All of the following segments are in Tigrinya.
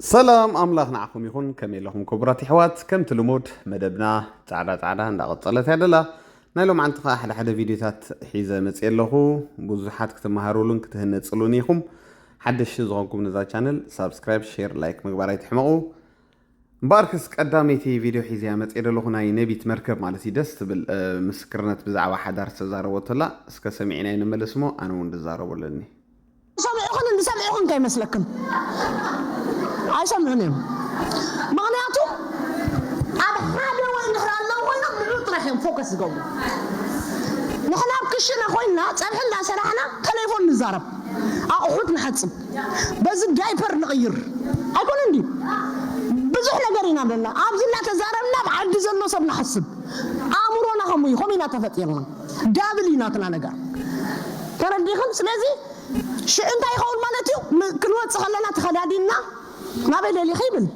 سلام أملاخ نعكم يكون كمل لهم كبرات حوات كم تلمود مدبنا تعالى نقطلت هذا نالهم عن تقا حدا فيديوهات حيزة مسئل له بوزحات كتمهارولون كتهنتصلونيكم حدش زغنكم نزا channel سبسكرايب شير لايك مقبارا يتحمقوا مباركس قداميتي فيديو حيزة مسئل له هنا نبي تمركب مالتي دست بالمسكرنة بزعوة حدار تزاروت لا اسكا سمعينا ينمال اسمه أنا وندزارو لني سمعوكم كي مسلكم سمعوني مغنياتو هذا حاجة وين نحن الله وين نطرحهم فوكس قوم نحن بكشنا خوينا صالحنا سرحنا تليفون نزارب أخوت نحصب بس الدايبر نغير أكون عندي بزح نقرينا لنا أبزنا تزاربنا بعد زلنا صب نحسب أمورنا خمينا تفتيرنا دابلينا تنا نقر ترى دي خمس لازم شو أنت يخول مالتيو كل وقت خلنا تخدادينا ما بدي لي خيبل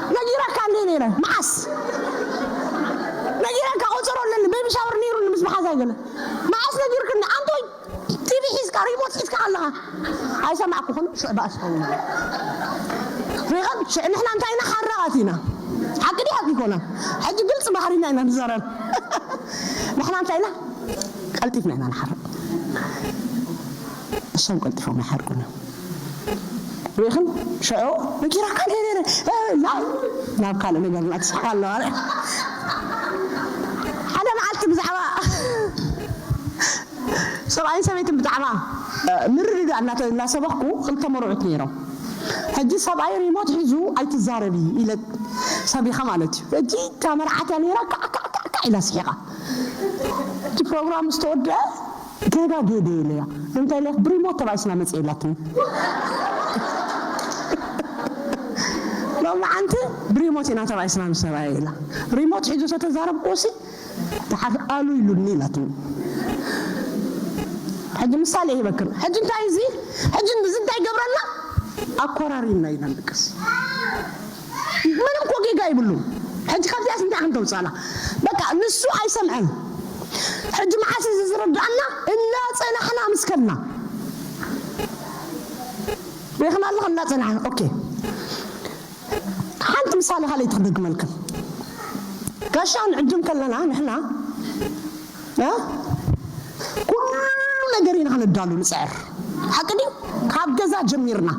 نجيرك كان لينا معس نجيرك أوصل لنا بيبي شاور نيرو مش بحاجة معس نجيرك إن أنتو تيجي حيس كريموت حيس كعلها هاي سمعكم خلنا شو بقى شغلنا ريغب شو نحن أنتينا حرقاتنا حكي كنا حجي قلت بحرينا إن نزارن نحن أنتينا قلت فينا نحرق شو قلت فينا نحرقنا ويخن شو نجيرا كان هنا لا قال نقدر لا تسحال له أنا معلت بزعما سبعين سنة بزعما مرد أن سبقوا قلت مرعت نيرو هجي سبعين ريموت حيزو أي تزاربي إلى سبيخة مالتي هجي كاميرا حتى نيرا إلى سيقة دي بروغرام استودع كذا جدي ليا انت لك بريموت تبع اسلام مسئلتني لما انت بريموت انا تبع اسلام سبايلا ريموت حيجو ستزارب قوسي قالوا يلوني لاتني حج مثال ايه بكر حج انت عايزي حج انت قبرنا اقرارينا ينلقس منم كوكي جايبلو حج خفتي اسنت عن توصالا بقى نسو ايسمعن حج معاسس زردعنا إلا صنحنا مسكنا ويخنا الله لا صنحنا أوكي حنت مثال هالي تخدق ملكم كاشان عندهم كلنا نحنا ها كل نجرين عن الدالو نسعر حقني كاب جزا جميرنا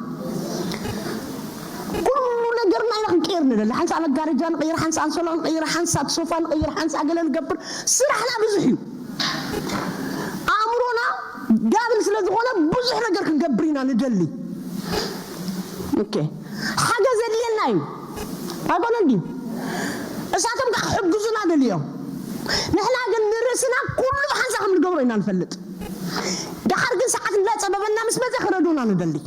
كل نجرنا نقيرنا اللي حنس على الجارجان غير حنس على صلون غير حنس على الصوفة غير حنس على القبر سرحنا بزحيو أمرنا قابل سلذ هنا بزح نجر كنقبرينا ندلي أوكي حاجة زي اللي نايم أقول عندي أساتم كحب جزنا اليوم نحن عجل نرسنا كل حنس عم القبرينا نفلت دحر جن ساعات لا سببنا مش متخردونا ندلي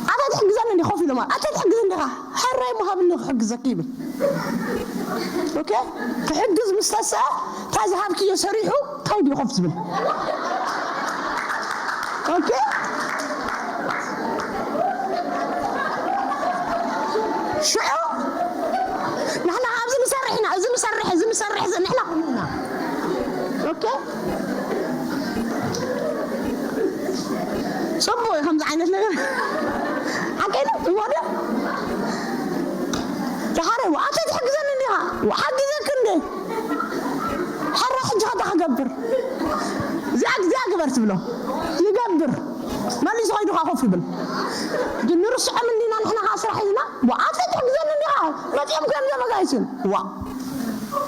أتى تحجزنا اللي خوفي لما أتى تحجزنا حرّي مهاب اللي حجز كيبل أوكي تحجز مستسع تذهب كي يسريحه تايدي خوف بال أوكي شو نحن عاوزين نسرحنا عاوزين نسرح نحن قلنا أوكي صبوا خمس عينات لنا حكينا الوضع تحرر وأتت حجزنا لها وحجزك إني حرر حج هذا حجبر زاق برت بله يجبر ما لي صغير خاف في بل جنور الصحة مننا نحن عصر حزنا وأتت حجزنا لها ما تيمكن زي ما قايسين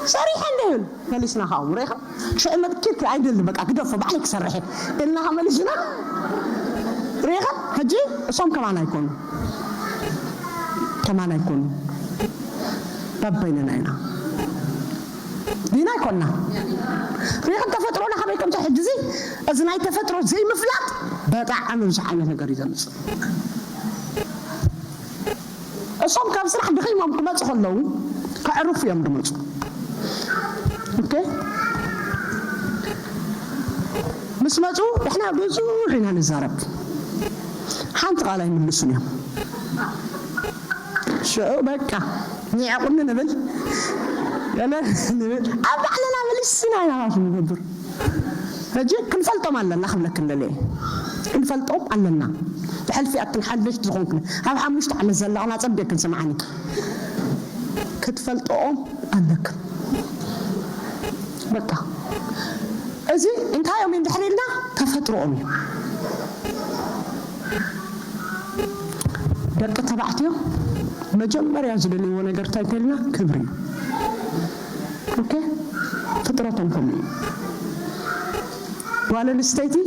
صريح عندهم ماليسنا خاو ريخا شو إما كيف عيد اللي بقى كده فبعلك صريح إنها ماليسنا ريخا هجي صوم كمان يكون ربنا هنا دينا يكوننا ريخا تفترونا حبيكم تحجزي أزناي تفترو زي مفلات بطعم مسحنا نقري زمس الصوم كان صراحة دخيل ما بكم تخلوا كعرف يوم دمج اوكي مسمعتوا احنا بزوحنا نزارب حانت قال من السنة شو بكا نعقلنا نبل أنا نبل أبعلنا من السنة يا راشد نبدر هجي كل فلتة مالنا نخلك اللي نفلطهم علنا بحلفي أتنحدش تزغونك هذا حمش تعمل زلا أنا أصدقك نسمعني كتفلطهم عليك بقى أزي أنت يوم يدحرينا تفترهم دقة تبعتيو مجمّر يزدلي وانا قرتاي تلنا كبري اوكي فطرتهم كلهم وانا نستيتي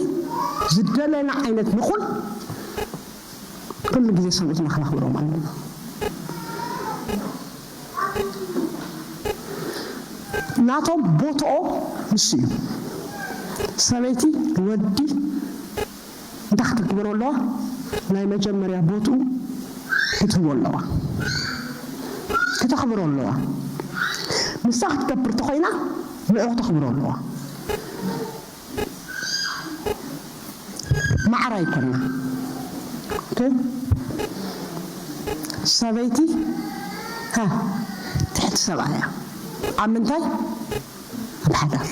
زدلنا عينت نخل كل جزي سمعتنا خبرهم عننا ناتو بوتو مسيو سمعتي ودي تحت كبر الله لا مجمّر يا بوتو كتولوا كتخبروا الله مساحة كبر تخينا لا تخبروا الله مع رايكنا اوكي سبيتي ها تحت سبعة عمنتاي بحذر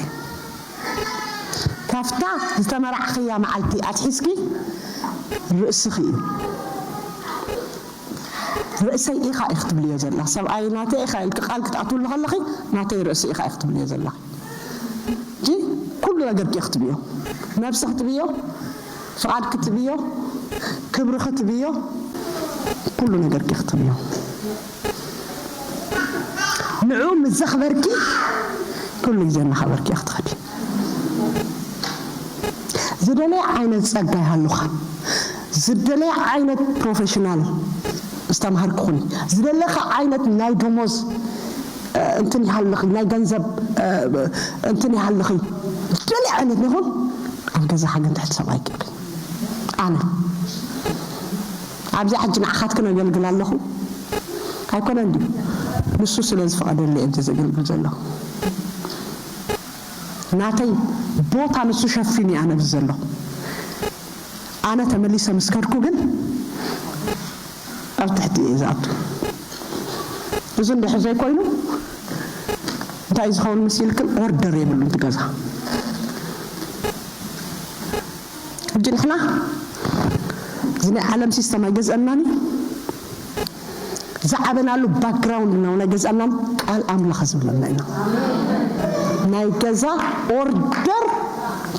كافتا استمرع خيا معلتي اتحسكي رأس خير رأسي إيخا يختب لي زلا سبعي ناتي إيخا قال كتعطول لها لخي ناتي رأسي إيخا يختب لي زلا جي كل نجر يختبيه نفس اختبيه فعاد كتبيه كبر ختبيه كل نجر يختبيه نعوم الزخبركي كل جنة خبركي اختخدي زدلي عين الزقاي هاللخا زدلي عين بروفيشنال استمهر كوني زدلخ عينت ناي دموز انتني هالخي ناي جنزب انتني هالخي زدلي عينت نهون الجزا حاجة تحت سبايك أنا عبزي حج نعخات كنا جلجل الله هاي كنا عندي نصوص لازم فقد اللي أنت جلجل الله ناتي بوتا نصو شفيني أنا بزله أنا تمليسة مسكركو جن أو تحت إيزات إذن ده حزاي كوينو دا إذا خون مسيلكم أوردر يبلو تجازها جن إحنا زين عالم سيستم جزء أناني زعبنا له باك جراوند إنه جزء أنان قال أملا خزم لنا إنا ناي جزء أوردر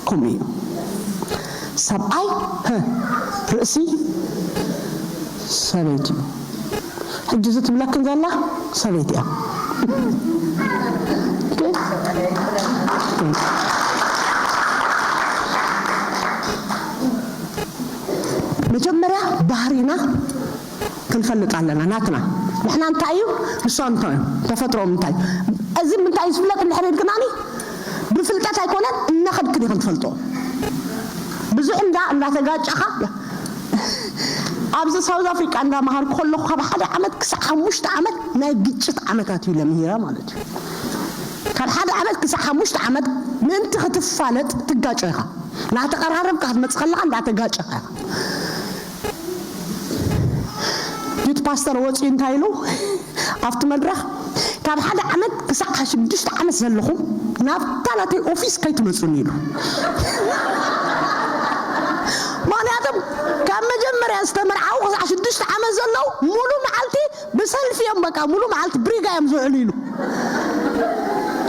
كومي سبعي ها رأسي سبيتي حجزت ملكن ذا الله سبيتي مجمرة بحرينا كنفلق علينا ناتنا نحنا نتايو نسوا نتايو تفتروا نتايو أزم نتايو سبلك الحرير كناني بفلتات هيكونات ناخد كده كنفلتو بزحم دا لا تجاج أخا أبز ساوث أفريقيا عندها مهار كله خبر حدا عمد كسحة مش تعمد ما يجيش عمدات ولا مهيرة مالتي كان حدا عمد كسحة مش تعمد من تختفالت تجاج أخا لا تقرر بكهد ما تخلى عن لا تجاج أخا جيت باستر واتش إنتايلو أفت مدرة كان حدا عمد كسحة شدش تعمد زلهم نابتالتي أوفيس كي تمسونيلو معناتهم كان مجمّر يستمر عاوز عشان دش عمل زلوا مولو معلتي بسلف يوم بقى مولو معلتي بريقة يوم زعليلو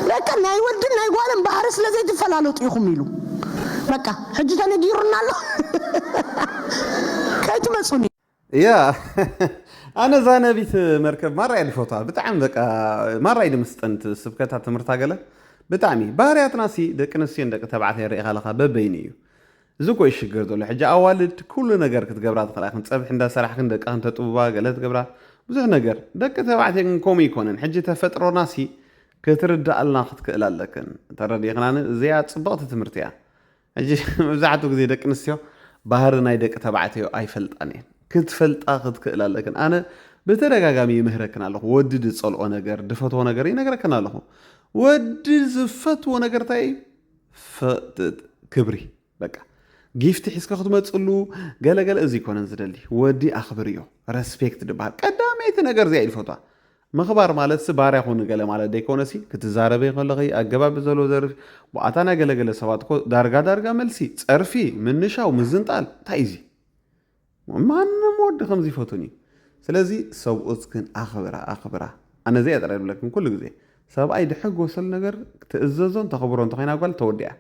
لكن هاي ودنا يقولن بحرس لزيت فلالوت يخميلو بقى حجتنا ديرنا له كيف مسوني يا أنا زانا بيت مركب مرة يلي فوتها بتعم بقى مرة يلي مستنت سبكتها تمرتاقلة بتعمي باريات ناسي دك نسين دك تبعتها رئيها لها ببينيو زوكو يشجر دول حاجة أولد كل نجار كتجبرات خلاص نتصبح عند سرح عندك أنت تطبع قلت جبرات وزه نجار دك تبعتين كومي كونن حجة فترة ناسي كترد الله خد كلا لكن ترى دي خلنا زياد صباط تمرتيا حجة مزعتو كذي دك نسيو بحر نايدك تبعتيه أي فلت أني كنت فلت أخذ كلا لكن أنا بترجع جامي مهركنا له ودي تصل ونجار دفت ونجار ينجار كنا له ودي زفت ونجار تاي كبري بقى جيفت حسك خدمة تقولوا قال أزي كون نزدلي ودي أخبريه ريسبكت دبار قدامي تنجر زي الفوتة ምኽባር ማለት ባርያ ኾኑ ገለ ማለት ደይኮነሲ ክትዛረበ ይኸለኺ ኣገባብ ዘሎ ዘርፍ ብኣታና ገለገለ ሰባት እኮ ዳርጋ መልሲ ፀርፊ ምንሻው ምዝንጣል እንታይ እዚ ማንም ወዲ ከምዚ ይፈቱን እዩ ስለዚ ሰብኡት ግን ኣኽብራ ኣነ ዘይ ኣጥራይ ብለክም ኩሉ ግዜ ሰብኣይ ድሕግ ወሰል ነገር ትእዘዞን ተኽብሮ እንተኾይና ጓል ተወዲያ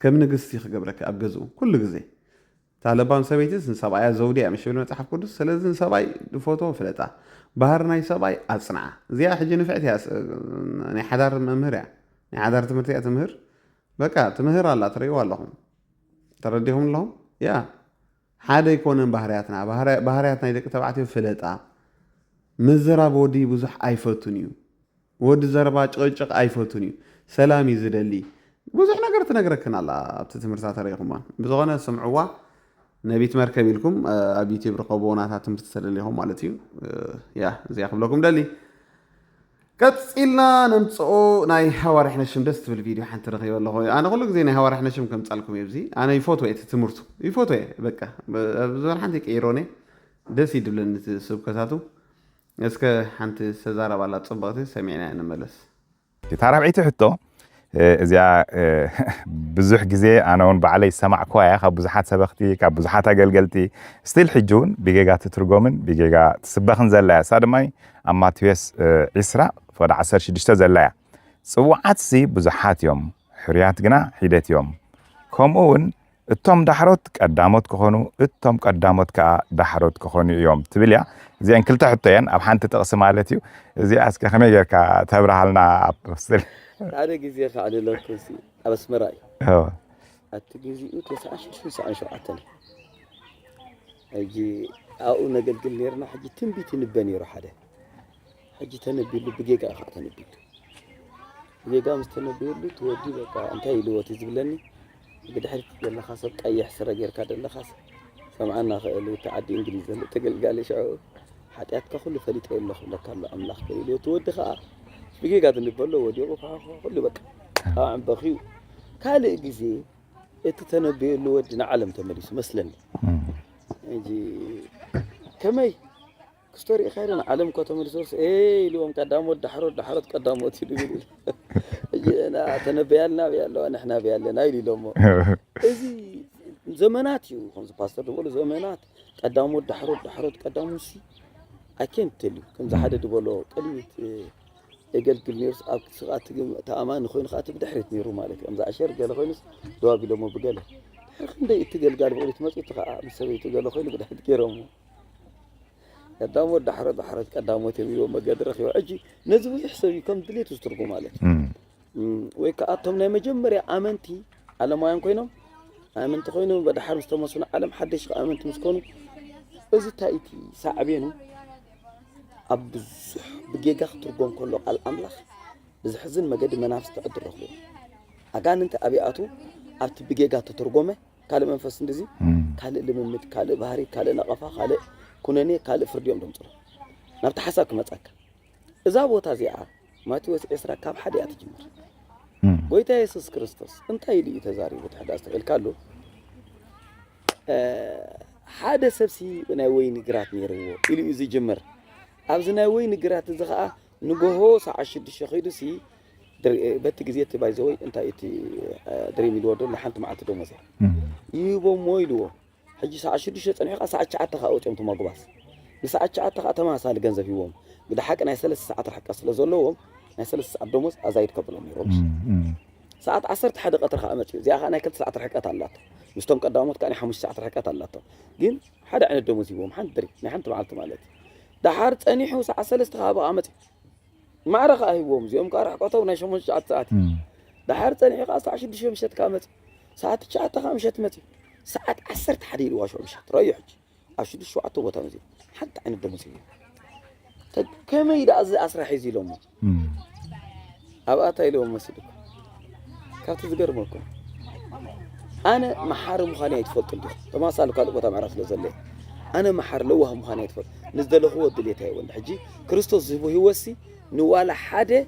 ከም ንግስቲ ክገብረካ ኣብ ገዝኡ ኩሉ ግዜ ታለባም ሰበይትስ ንሰብኣያ ዘውድያ ምሽ ብል መፅሓፍ ቅዱስ ስለዚ ንሰብኣይ ፎቶ ፍለጣ ባህር ናይ ሰብኣይ ኣፅንዓ እዚኣ ሕጂ ንፍዕት እያ ናይ ሓዳር መምህር እያ ናይ ሓዳር ትምህርቲ እያ ትምህር በቃ ትምህር ኣላ ትርእይዎ ኣለኹም ተረዲኹም ኣለኹም ያ ሓደ ይኮነን ባህርያትና ባህርያት ናይ ደቂ ተባዕትዮ ፍለጣ ምዝራብ ወዲ ብዙሕ ኣይፈቱን እዩ ወዲ ዘረባ ጭቕጭቕ ኣይፈቱን እዩ ሰላም እዩ ዝደሊ ብዙሕ ነገር ትነግረክን ኣላ ኣብቲ ትምህርትታት ተሪኢኹማ ብዝኾነ ስምዕዋ ነቢት መርከብ ኢልኩም ኣብ ዩቲብ ረኸብዎ ናታት ትምህርቲ ተደሊኹም ማለት እዩ ያ እዚኣ ክብለኩም ደሊ ቀፂልና ነምፅኦ ናይ ሃዋርያ ነሽም ደስ ትብል ቪድዮ ሓንቲ ረኺበ ኣለኹ ኣነ ኩሉ ግዜ ናይ ሃዋርያ ነሽም ከምፃልኩም እየ ብዚ ኣነ ይፎትወ እቲ ትምህርቱ ይፎትወ በቃ ብዝበን ሓንቲ ቀይሮነ ደስ ይድብለኒ ስብከታቱ እስከ ሓንቲ ተዛረባላ ፅብቕቲ ሰሚዕና ንመለስ ታራብዒቲ ሕቶ እዚኣ ብዙሕ ግዜ ኣነ እውን ባዕለይ ሰማዕኳ እያ ካብ ብዙሓት ሰበኽቲ ካብ ብዙሓት ኣገልገልቲ ስቲል ሕጂ እውን ብጌጋ ትትርጎምን ብጌጋ ትስበኽን ዘላ እያ ሳ ድማ ኣብ ማቴዎስ 20 ወደ 16 ዘላ እያ ፅዋዓትሲ ብዙሓት እዮም ሕርያት ግና ሂደት እዮም ከምኡ እውን እቶም ዳሕሮት ቀዳሞት ክኾኑ እቶም ቀዳሞት ከዓ ዳሕሮት ክኾኑ እዮም ትብል እያ እዚአን ክልተ ሕቶ እየን ኣብ ሓንቲ ጥቕሲ ማለት እዩ እዚኣ እስከ ከመይ ጌርካ ተብርሃልና ኣፖስትል ሓደ ግዜ ካዕልለኩሲ ኣብ ኣስመራ እዩ ኣብቲ ግዚኡ 96 ሕጂ ኣብኡ ነገልግል ነርና ሕጂ ትንቢት ንበ ነይሩ ሓደ ሕጂ ተነቢሉ ብጌጋ ከዓ ተነቢሉ ብጌጋ ምስ ተነቢሉ ትወዲ በቃ እንታይ ኢልዎት ዝብለኒ ብድሕሪት ዘለኻ ሰብ ቀይሕ ስረ ጌርካ ዘለኻስ ሰምዓና ክእል ተዓዲ እንግሊዝ ዘሎ ተገልጋሊ ሽዑ ሓጢኣትካ ኩሉ ፈሊጠ ኣለኹ ለካ ኣሎ ኣምላኽ ከኢሉ ትወዲ ከዓ ብጌጋ ትንበሎ ወዲቑ ኩሉ በቃ ኣዕንበኺው ካልእ ግዜ እቲ ተነቢሉ ወዲ ንዓለም ተመሊሱ መስለኒ እንጂ ከመይ ክስቶሪ ኸይረን ዓለም እኮ ተመሊሶስ ኢልዎም ቀዳሞት ዳሕሮት ቀዳሞት ይሉ እጂና ተነቢያልና ብያለዋ ንሕና ብያለና ኢሎም እዚ ዘመናት እዩ ከምዚ ፓስተር ድበሉ ዘመናት ቀዳሞት ዳሕሮት ቀዳሞት I can't tell you ከምዚ ሓደ ድበሎ ቀሊት እገልግል ነርስ ኣብ ስቃት ተኣማን ኮይኑ ኻት ብድሕሪት ነይሩ ማለት እዩ ከምዚ ኣሸር ገለ ኮይኑስ ደዋቢሎሞ ብገለ ክንደይ እትገልጋል ብቕሪት መፅኢት ከዓ ምስ ሰበይቱ ገለ ኮይኑ ብድሕሪት ገይሮሞ ቀዳሞት ዳሕሮት ቀዳሞት የሚሉ መገዲ ረኺቦ ሕጂ ነዚ ብዙሕ ሰብ ከም ድሌት ዝትርጉ ማለት ወይ ከዓ እቶም ናይ መጀመርያ ኣመንቲ ዓለማውያን ኮይኖም ኣመንቲ ኮይኖም በድሓር ዝተመስሉ ዓለም ሓደሽ ኣመንቲ ምስ ኮኑ እዚ ታይቲ ሳዕቤኑ ኣብ ብዙሕ ብጌጋ ክትርጎም ከሎ ቃል ኣምላኽ ብዝሕዝን መገዲ መናፍስ ተዕድር ረኽቦ ኣጋንንቲ ኣብያቱ ኣብቲ ብጌጋ ተተርጎመ ካልእ መንፈስ እንደዚ ካልእ ልምምድ ካልእ ባህሪ ካልእ ነቐፋ ካልእ ኩነኔ ካልእ ፍርድዮም ደምፅሮ ናብቲ ሓሳብ ክመፀካ እዛ ቦታ እዚኣ ማቴዎስ 20 ካብ ሓደ እያ ትጅምር ጎይታ ኢየሱስ ክርስቶስ እንታይ ኢሉ ተዛሪቡ ተሕዳስ ትኽእልካሉ ሓደ ሰብሲ ናይ ወይኒ ግራት ነይርዎ ኢሉ እዩ ዝጅምር ኣብዚ ናይ ወይኒ ግራት እዚ ከዓ ንጎሆ ሰዓት 6 ኸይዱሲ በቲ ግዜ ትባይዘወይ እንታይ እቲ ድሪም ኢልዎ ዶ ሓንቲ መዓልቲ ዶ መሰ ይቦሞ ኢልዎ ሕጂ ሰዓት 6 ፀኒሑ ሰዓት 9 ከዓ ወጥዮም ተማግባስ ንሰዓት 9 ከዓ ተማሳሊ ገንዘብ ይዎም ብድሓቅ ናይ 3 ሰዓት ርሕቀት ስለ ዘለዎም ናይ 3 ሰዓት ደሞዝ ኣዛይድ ከብሎም ነይሮም ሰዓት 11 ቀትር ከዓ መፅዩ እዚኣ ከዓ ናይ 2 ሰዓት ርሕቀት ኣላቶ ምስቶም ቀዳሞት ከዓ ናይ 5 ሰዓት ርሕቀት ኣላቶ ግን ሓደ ዓይነት ደሞዝ ይዎም ሓንቲ ድሪ ናይ ሓንቲ መዓልቲ ማለት دحار تانيحو ساعة سلست خابا عمتي معركة أهيبهم زيهم كارح قطو نايشو من شعات ساعات دحار تانيحو قاس 10 دشو مشت كامت ساعات شعات مشت متي ساعات 10 حديد واشو مشت رايح 10 دشو عطو بتامزي حتى عين الدمزي طيب كما يدا أسرح يزيلهم أبقى تايلهم مسيدك كافت زقرمكم أنا محارم مخاني يتفوت كل فما صار قالوا بتام عرف لزلي أنا محر لوه مخاني يتفوت نزدله هو الدليتاي ولا حجي كريستوس زبو هيوسي نوالا حدا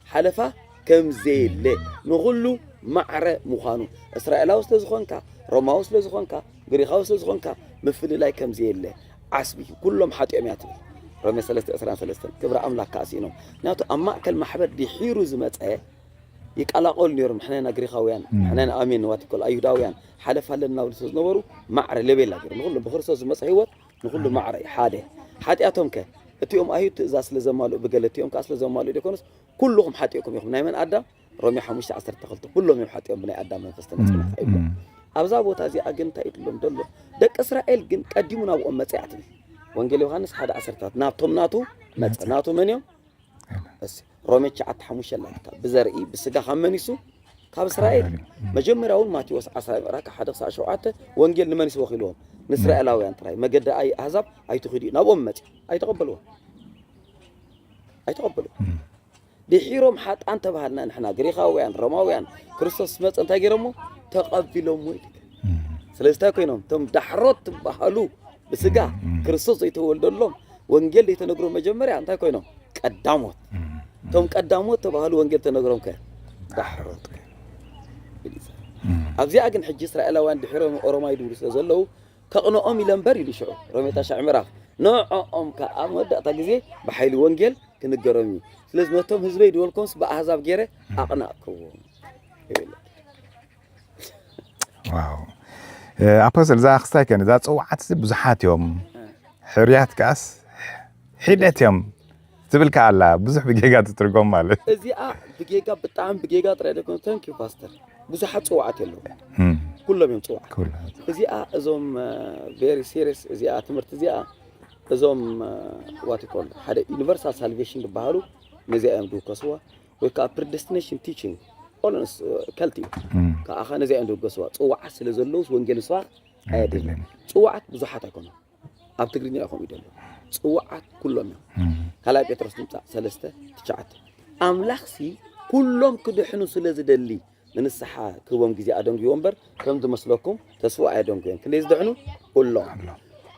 حلفة كم زيل نقوله معرة مخانو إسرائيل وصل زخونكا روما وصل زخونكا غريخا وصل زخونكا مفل لاي كم زيل عصبي كلهم حاتي أمياتي رومي 3:13 كبر أملاك كاسينو ناتو أما كل محبة دي حيرو زمتة يقلقول نيرم حنا نغريخاويان حنا امين واتكل ايهوداويان حلف لنا ولسوس نبرو معر لبيلا غير نقول بخرسوس مسحيوت نقول معر حاده حاتياتهم ك اتيوم ايهود تزاس لزمالو بقلتيوم كاس لزمالو ديكونس كلهم حاتيكم يخم نايمن ادم رومي 15 تخلط كلهم يحاتيوم بني ادم منفس تمصنا ابزا بوتا زي اجنتا يتلم دلو دق اسرائيل جن قديمنا ابو مصيات وانجيل يوحنس 11 ناتو ناتو منيو بس رومي 9 لايك بزرئي بسغا خمنيسو كاب اسرائيل مجمراون ماتيوس 10 راك حدث شوعته وانجيل نمنيس وخيلهم نسرائيلاويان تراي مجد اي احزاب اي تخدي نابوم مت اي تقبلوا دي حيروم حط انت بهالنا نحنا غريخاويان روماويان كريستوس مت انت غيرمو تقبلوا موي سلستا كينوم تم دحروت بحالو بسغا كريستوس يتولدلهم وانجيل يتنغرو مجمريا انت كينوم قداموت توم قداموت تبعالو وانجيل تنغروم كه دحروت ابزي اجن حج اسرائيلاوان دحروم اوروماي دورس زلو كقنوم يلمبر يلشعو روميتا شعمراف نوعهم كامودتا غزي بحيل وانجيل كنغرومي سلاز نوتهم حزبي دولكونس باحزاب غيره اقناكو واو ابوسل ذا اخستاي كان ذا صوعات بزحات يوم حريات كاس حيدت يوم تبلك على بزح بجيجا تترجم مالك ازيا بجيجا بتاعم بجيجا تريدكم ثانك يو باستر بزحات صوعات يلو كلهم يوم صوعات ازيا ازوم فيري سيريس ازيا تمرت ازيا ازوم وات يكون هذا يونيفرسال سالفيشن ببالو نزي ام دو كسوا وكا بريدستينيشن تيتشينج اولنس كالتي كاخا نزي ام دو كسوا صوعات سلازلوس وانجيل سوا ايدل صوعات بزحات يكون اب تግርኛ يخوم يدلو صوعات كلهم كلا بيترس نمصا 3:9 املاخسي كلهم كدحنو سلازدلي ننصحا كوم غزي ادونغي ومبر كم تمسلكم تسوا ادونغي كليز دحنو كلهم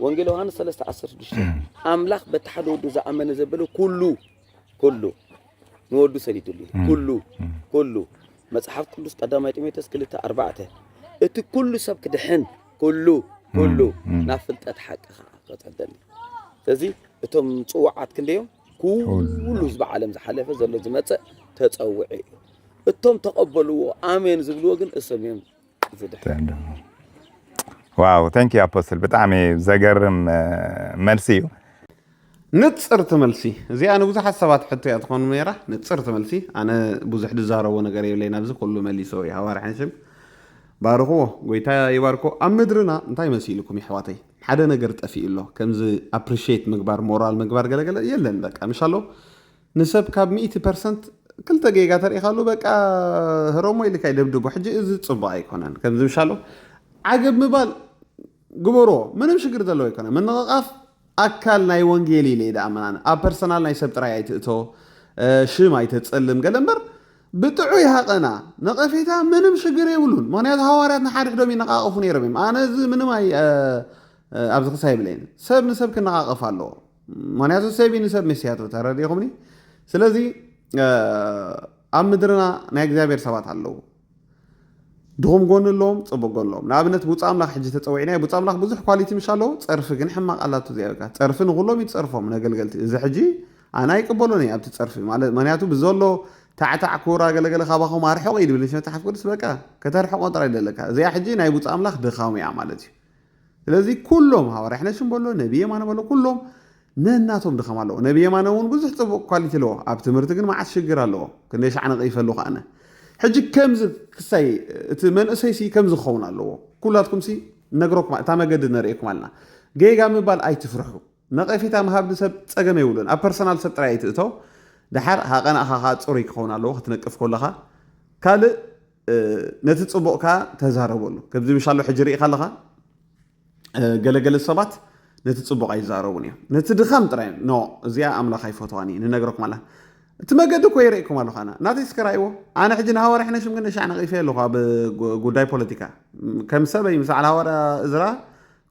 وانجيل يوحنس 3:16 املاخ بتحدود ذا امن زبلو كله نودو سليتولي كله مصحف قدس قدامي تيموثاوس 2:4 ات كل سب كدحن كله نافلطت حقها قصدني ስለዚህ እቶም ጽዋዓት ክንደዮም ኩሉ ህዝብ ዓለም ዝሓለፈ ዘሎ ዝመጽእ ተጸውዒ እቶም ተቀበልዎ አሜን ዝብልዎ ግን እሰሚም ዝድሕ ዋው ታንክ ዩ አፖስትል በጣም ዘገርም መልሲ ንጽር ተመልሲ እዚ አነ ብዙሕ ሐሳባት ሕቶ ያትኾኑ ነራ ንጽር ተመልሲ አነ ብዙሕ ድዛረቦ ነገር የለይና ብዙ ኩሉ መልሶ ይሃዋርሐንሽም ባርኮ ጎይታ ይባርኮ አምድርና እንታይ መሲልኩም ይሕዋተይ ሓደ ነገር ጠፊኢሎ ከምዚ አፕሪሺየት ምግባር ሞራል ምግባር ገለገለ የለን በቃ ምሻሎ ንሰብ ካብ 100% ክልተ ጌጋ ተሪኻሉ በቃ ህሮሞ ኢልካ ይደብድቡ ሕጂ እዚ ጽቡቕ ኣይኮነን ከምዚ ምሻሎ ዓገብ ምባል ግበሮ ምንም ሽግር ዘለዎ ኣይኮነ ምንቕቓፍ ኣካል ናይ ወንጌል ኢለ ዳኣመናን ኣብ ፐርሰናል ናይ ሰብ ጥራይ ኣይትእቶ ሽም ኣይተጸልም ገለምበር ብጥዑ ይሃቀና ነቐፌታ ምንም ሽግር የብሉን ምክንያቱ ሃዋርያት ንሓድሕዶም ይነቓቐፉ ነይሮም ኣነ እዚ ምንም ኣይ ኣብዚ ክሳይ ብለይን ሰብ ንሰብ ክነቓቐፍ ኣለዎ ምክንያቱ ሰብ ንሰብ መስያቱ ተረዲኹምኒ ስለዚ ኣብ ምድርና ናይ እግዚኣብሔር ሰባት ኣለዉ ድኹም ጎን ኣለዎም ፅቡቅ ጎን ኣለዎም ንኣብነት ቡፃ ኣምላኽ ሕጂ ተፀዊዕና ቡፃ ኣምላኽ ብዙሕ ኳሊቲ ምሽ ኣለዎ ፀርፊ ግን ሕማቕ ኣላቱ ዚያካ ፀርፊ ንኩሎም ይፀርፎም ነገልገልቲ እዚ ሕጂ ኣነ ኣይቅበሎን እየ ኣብቲ ፀርፊ ምክንያቱ ብዘሎ ታዕታዕ ኩራ ገለገለ ካባኹም ኣርሕቆ ይድብል መፅሓፍ ቅዱስ በቃ ከተርሕቆ ጥራይ ደለካ እዚኣ ሕጂ ናይ ቡፃ ኣምላኽ ድኻም እያ ማለት እዩ ስለዚ ኩሎም ሃዋርያ ሕነሽም በሎ ነቢይ የማነ በሎ ኩሎም ነናቶም ድኻም ኣለዎ ነቢይ የማነ እውን ብዙሕ ፅቡቅ ኳሊቲ ኣለዎ ኣብ ትምህርቲ ግን መዓት ሽግር ኣለዎ ክንደይ ሻዕ ነቒፈሉ ከኣነ ሕጂ ከምዚ ክሳይ እቲ መንእሰይሲ ከምዚ ክኸውን ኣለዎ ኩላትኩም ሲ ነግረኩም እታ መገዲ ነርእየኩም ኣለና ጌጋ ምባል ኣይትፍርሑ ነቐፌታ ምሃብ ንሰብ ፀገም የብሉን ኣብ ፐርሰናል ሰብ ጥራይ ኣይትእቶ ድሓር ሃቐናእኻኻ ፅሩይ ክኸውን ኣለዎ ክትነቅፍ ከለኻ ካልእ ነቲ ፅቡቕካ ተዛረበሉ ከምዚ ምሻሎ ሕጂ ርኢኻ ኣለኻ ገለገለ ሰባት ነቲ ፅቡቕ ኣይዛረቡን እዮም ነቲ ድኻም ጥራይ ኖ እዚኣ ኣምላኽ ኣይፈትዋኒ ንነግረኩም ኣላ እቲ መገዲ ኮ ይርእኩም ኣለኻና ናተይ ስከራይዎ ኣነ ሕጂ ንሃዋርያ ሕነሽም ግን ሻዕ ነቒፈ ኣለኹ ኣብ ጉዳይ ፖለቲካ ከም ሰበይ ምስ በዓል ሃዋርያ እዝራ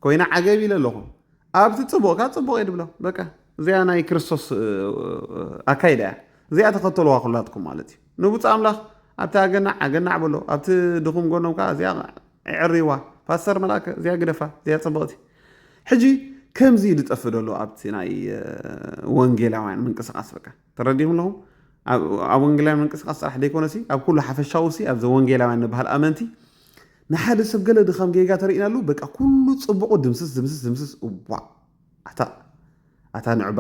ኮይና ዓገብ ኢለ ኣለኹ ኣብቲ ፅቡቕካ ፅቡቕ እየ ድብሎ በቃ እዚኣ ናይ ክርስቶስ ኣካይዳ እያ እዚኣ ተኸተልዋ ኩላትኩም ማለት እዩ ንቡፃ ኣምላኽ ኣብቲ ኣገናዕ በሎ ኣብቲ ድኹም ጎኖም ከዓ እዚኣ ዕሪዋ ፓስተር መላእከ እዚኣ ግደፋ እዚኣ ፅብቕቲ ሕጂ ከምዚ ዝጠፍደሉ ኣብቲ ናይ ወንጌላውያን ምንቅስቃስ በቃ ተረዲኹም ለኹም ኣብ ወንጌላውያን ምንቅስቃስ ጥራሕ ደይኮነሲ ኣብ ኩሉ ሓፈሻውሲ ኣብ ወንጌላውያን ንበሃል ኣመንቲ ንሓደ ሰብ ገለ ድኻም ጌጋ ተርእናሉ በቃ ኩሉ ፅቡቁ ድምስስ ዋ ኣታ ንዕባ